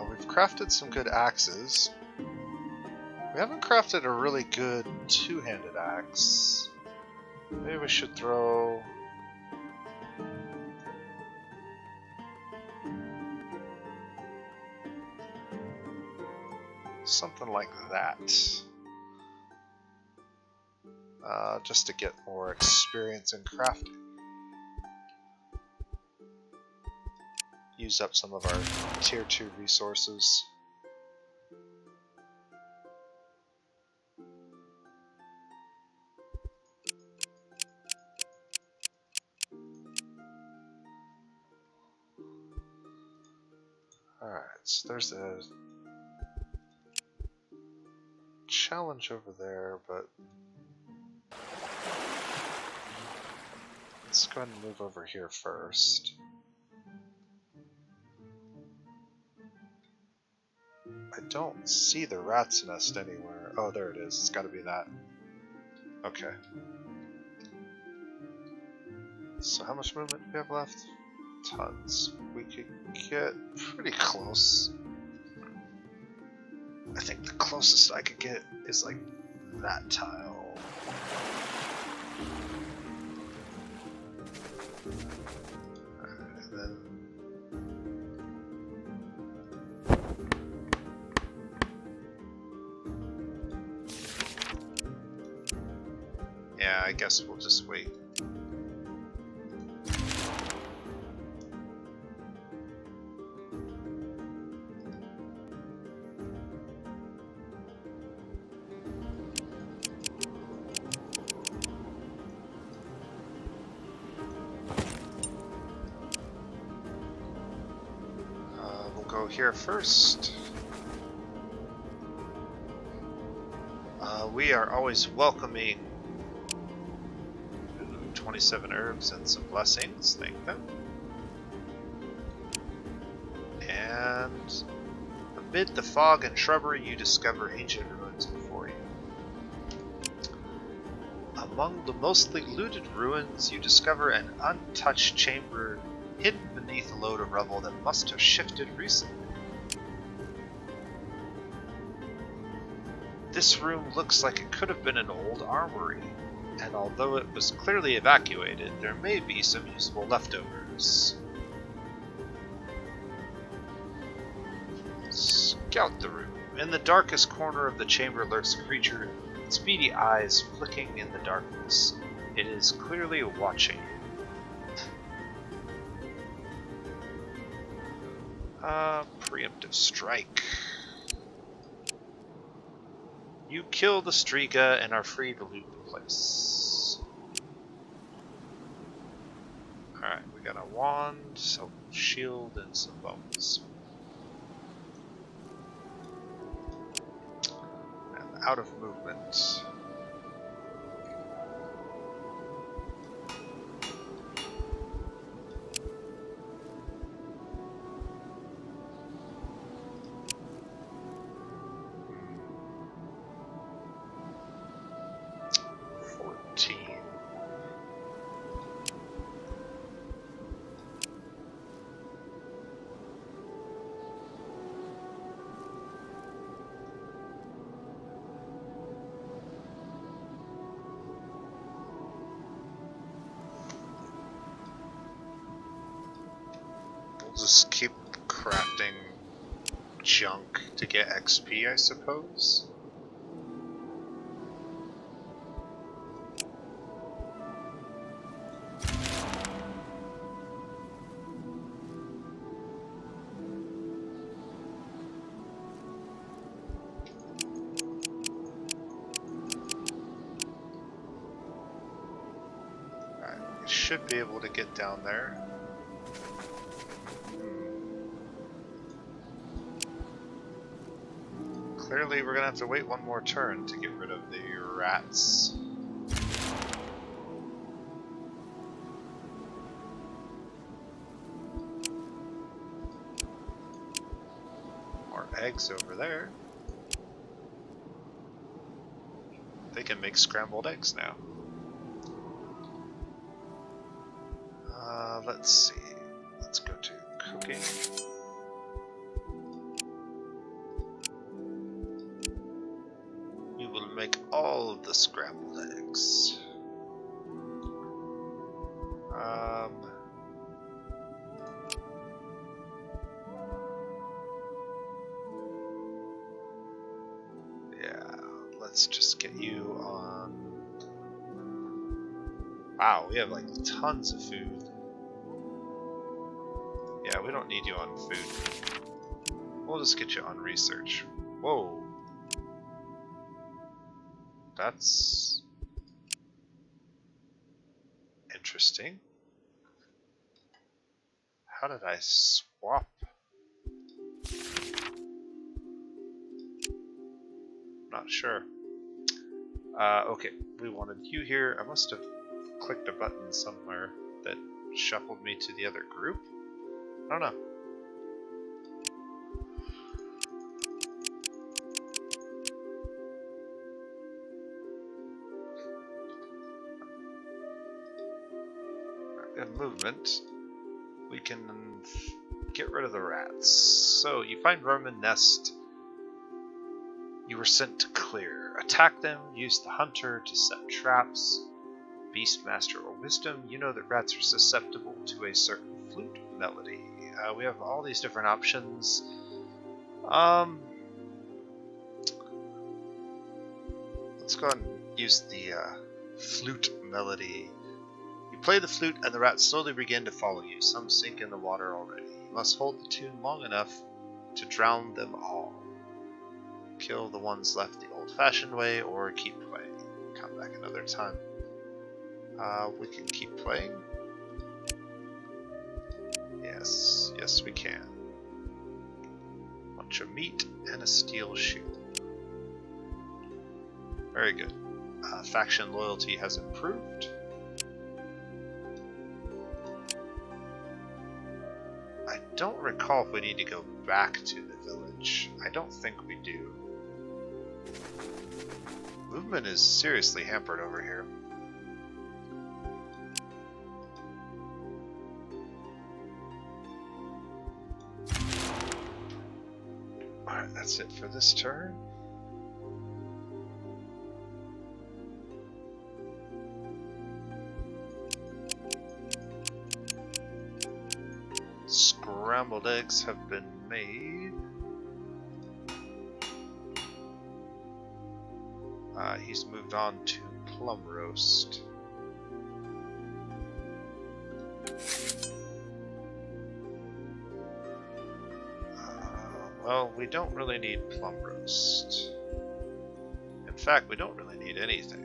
We've crafted some good axes. We haven't crafted a really good two-handed axe. Maybe we should throw... something like that. Just to get more experience in crafting. Use up some of our tier 2 resources. Alright, so there's a challenge over there, but let's go ahead and move over here first. I don't see the rat's nest anywhere. Oh, there it is. It's got to be that. Okay. So how much movement do we have left? Tons. We could get pretty close. I think the closest I could get is like that tile. And then yeah, I guess we'll just wait. We'll go here first. We are always welcoming 27 herbs and some blessings. Thank them. And amid the fog and shrubbery, you discover ancient ruins before you. Among the mostly looted ruins, you discover an untouched chamber hidden beneath a load of rubble that must have shifted recently. This room looks like it could have been an old armory, and although it was clearly evacuated, there may be some useful leftovers. Scout the room. In the darkest corner of the chamber lurks a creature, its beady eyes flicking in the darkness. It is clearly watching you. Preemptive strike. You kill the Striga and are free to loot the place. Alright, we got a wand, a shield, and some bones. And out of movement. Just keep crafting junk to get XP, I suppose. Alright, we should be able to get down there. Clearly, we're gonna have to wait one more turn to get rid of the rats. More eggs over there. They can make scrambled eggs now. Let's see. Let's go to cooking. Make all of the scrambled eggs. Yeah, let's just get you on. Wow, we have like tons of food. Yeah, we don't need you on food. We'll just get you on research. Whoa. That's interesting. How did I swap? Not sure. Okay, we wanted you here. I must have clicked a button somewhere that shuffled me to the other group. I don't know. In movement, we can get rid of the rats. So you find vermin nest you were sent to clear. Attack them, use the hunter to set traps. Beastmaster or wisdom, you know that rats are susceptible to a certain flute melody. We have all these different options. Let's go ahead and use the flute melody. You play the flute and the rats slowly begin to follow you. Some sink in the water already. You must hold the tune long enough to drown them all. Kill the ones left the old-fashioned way or keep playing. Come back another time. We can keep playing. Yes, yes we can. Bunch of meat and a steel shoe. Very good. Faction loyalty has improved. don't recall if we need to go back to the village. I don't think we do. Movement is seriously hampered over here. Alright, that's it for this turn. Scrambled eggs have been made. He's moved on to plum roast. Well, we don't really need plum roast. In fact, we don't really need anything.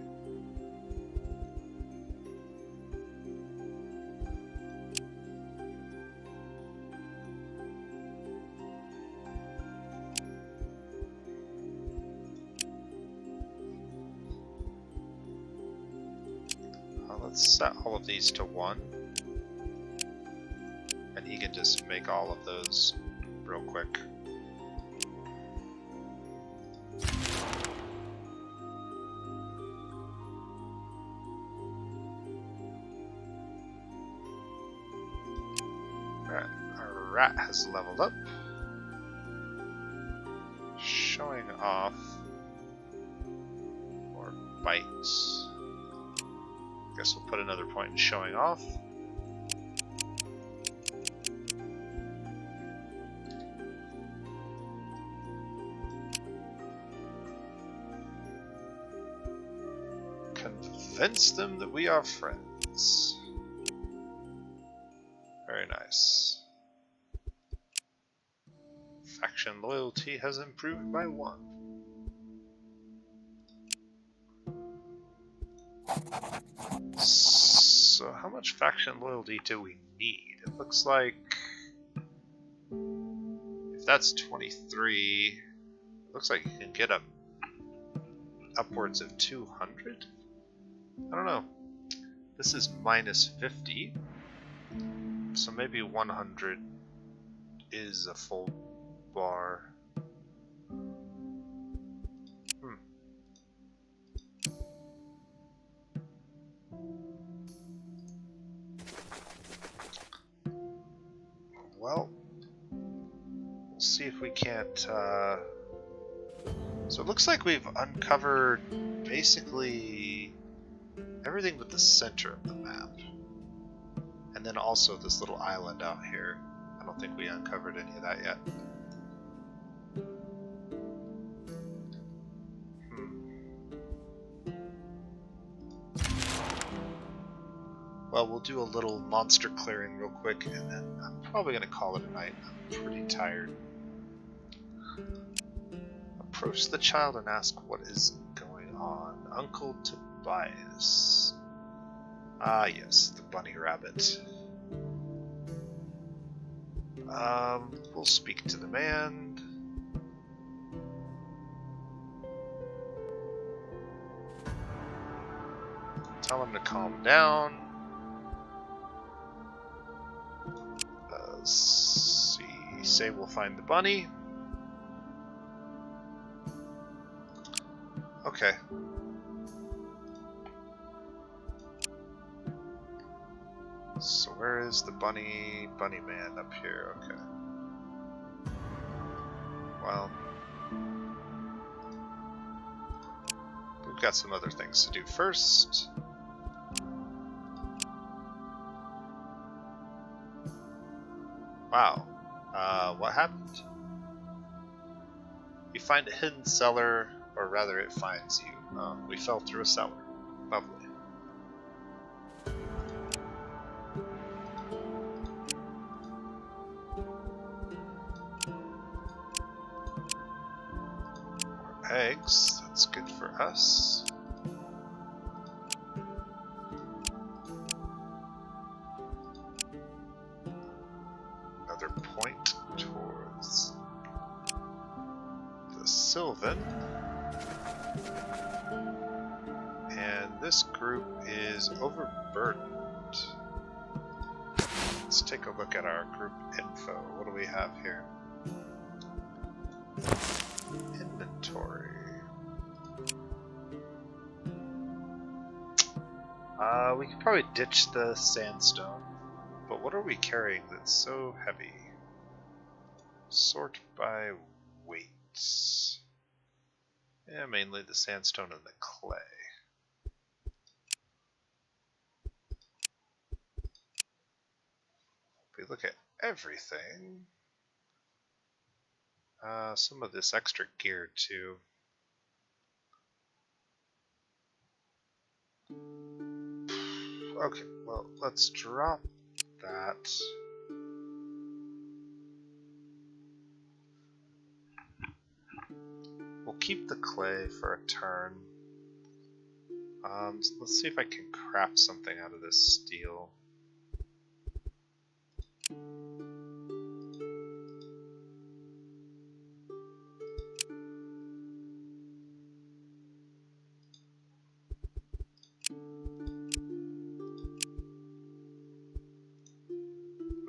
Let's set all of these to 1. And he can just make all of those real quick. Alright, our rat has leveled up. Showing off. Or bites. Guess we'll put another point in showing off. Convince them that we are friends. Very nice. Faction loyalty has improved by 1. So how much faction loyalty do we need? It looks like if that's 23, it looks like you can get up upwards of 200? I don't know. This is minus 50, so maybe 100 is a full bar. Well, we'll see if we can't, so it looks like we've uncovered basically everything but the center of the map. And then also this little island out here. I don't think we uncovered any of that yet. Well, we'll do a little monster clearing real quick, and then I'm probably going to call it a night. I'm pretty tired. Approach the child and ask what is going on. Uncle Tobias. Ah, yes, the bunny rabbit. We'll speak to the man. Tell him to calm down. Let's see. Say we'll find the bunny. Okay. So where is the bunny man up here? Okay. Well, we've got some other things to do first. Wow. What happened? You find a hidden cellar, or rather it finds you. We fell through a cellar. Lovely. More eggs, that's good for us. Another point towards the Sylvan. And this group is overburdened. let's take a look at our group info. What do we have here? Inventory. We could probably ditch the sandstone, but what are we carrying that's so heavy? Sort by weight. Yeah, mainly the sandstone and the clay. If we look at everything, some of this extra gear too. Okay, well, let's drop that. We'll keep the clay for a turn. Let's see if I can craft something out of this steel.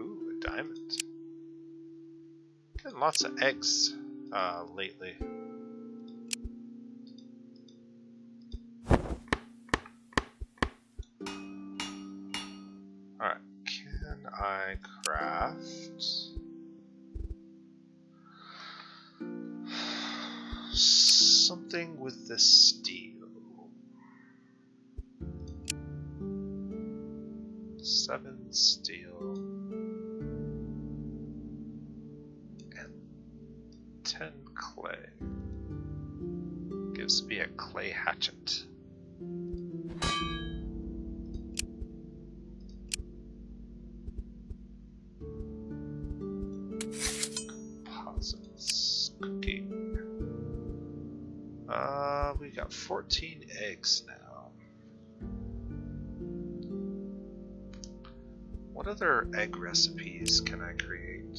Ooh, a diamond. Getting lots of eggs lately. Alright, can I craft something with this steel? 7 steel and 10 clay. Gives me a clay hatchet. Posses. Cooking. We got 14 eggs now. What other egg recipes can I create?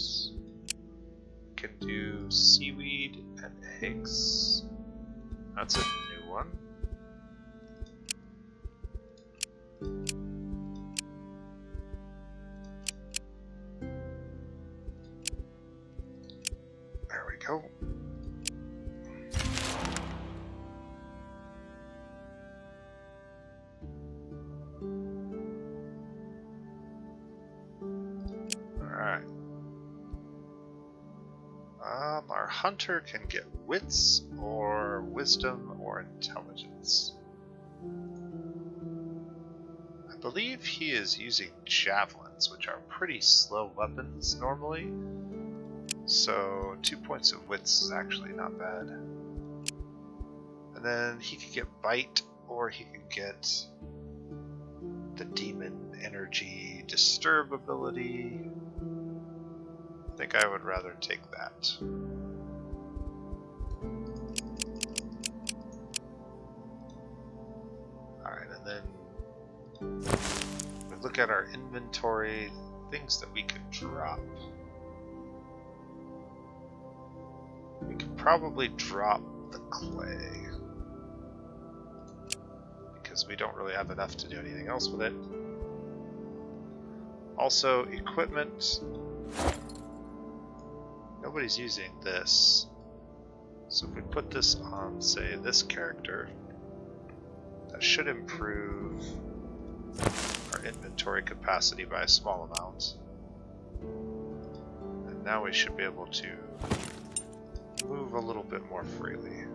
Can do seaweed and eggs. That's a new one. There we go. Our hunter can get wits or wisdom or intelligence. I believe he is using javelins, which are pretty slow weapons normally. So 2 points of wits is actually not bad. And then he could get bite, or he could get the demon energy disturb ability. I think I would rather take that. Alright, and then we look at our inventory, things that we could drop. We could probably drop the clay, because we don't really have enough to do anything else with it. Also, equipment. Nobody's using this, so if we put this on, say, this character, that should improve our inventory capacity by a small amount. And now we should be able to move a little bit more freely.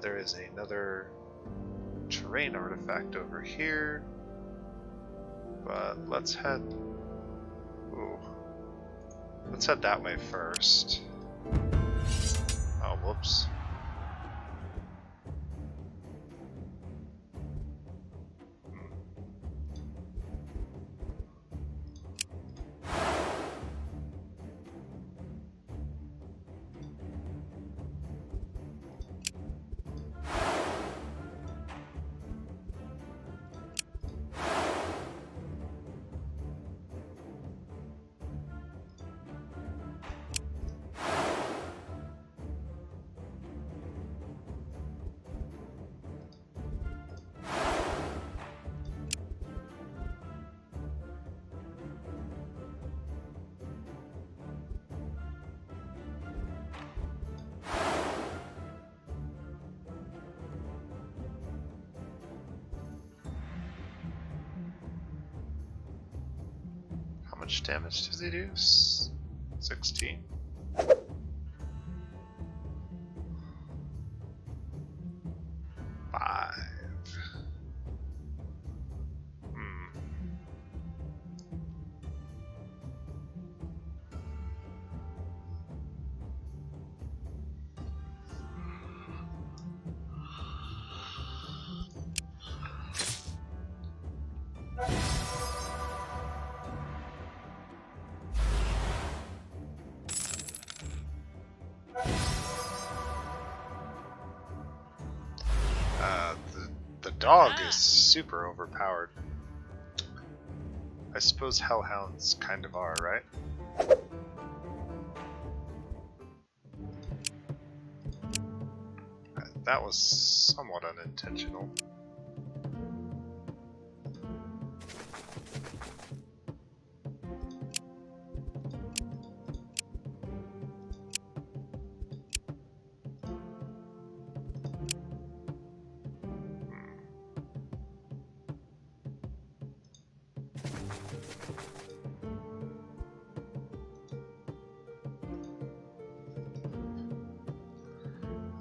There is another terrain artifact over here, but let's head... Ooh. Let's head that way first. Oh, whoops. much damage does he do? 16. The dog is super overpowered. I suppose hellhounds kind of are, right? That was somewhat unintentional.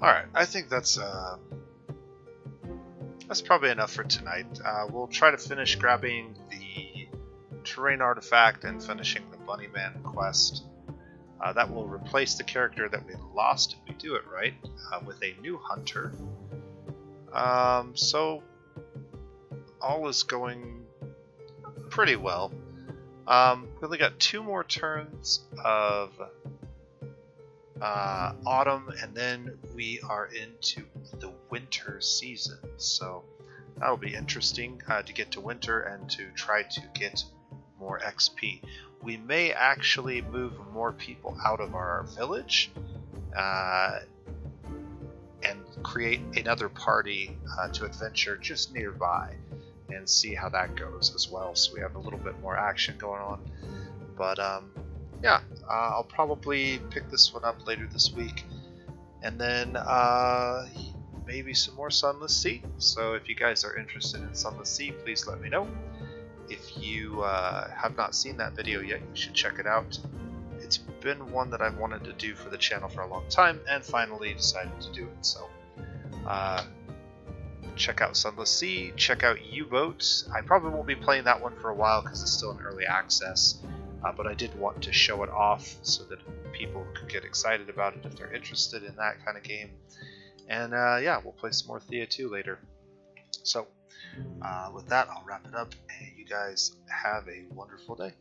Alright, I think that's probably enough for tonight. We'll try to finish grabbing the terrain artifact and finishing the Bunnyman quest. That will replace the character that we lost if we do it right, with a new hunter. So all is going pretty well. We only got 2 more turns of autumn, and then we are into the winter season, so that'll be interesting to get to winter and to try to get more XP. We may actually move more people out of our village and create another party to adventure just nearby and see how that goes as well, so we have a little bit more action going on. But yeah, I'll probably pick this one up later this week, and then maybe some more Sunless Sea. So if you guys are interested in Sunless Sea, please let me know. If you have not seen that video yet, you should check it out. It's been one that I've wanted to do for the channel for a long time, and finally decided to do it. So check out Sunless Sea, check out U-Boat. I probably won't be playing that one for a while because it's still in early access. But I did want to show it off so that people could get excited about it if they're interested in that kind of game. And yeah, we'll play some more Thea 2 later. So with that, I'll wrap it up, and you guys have a wonderful day.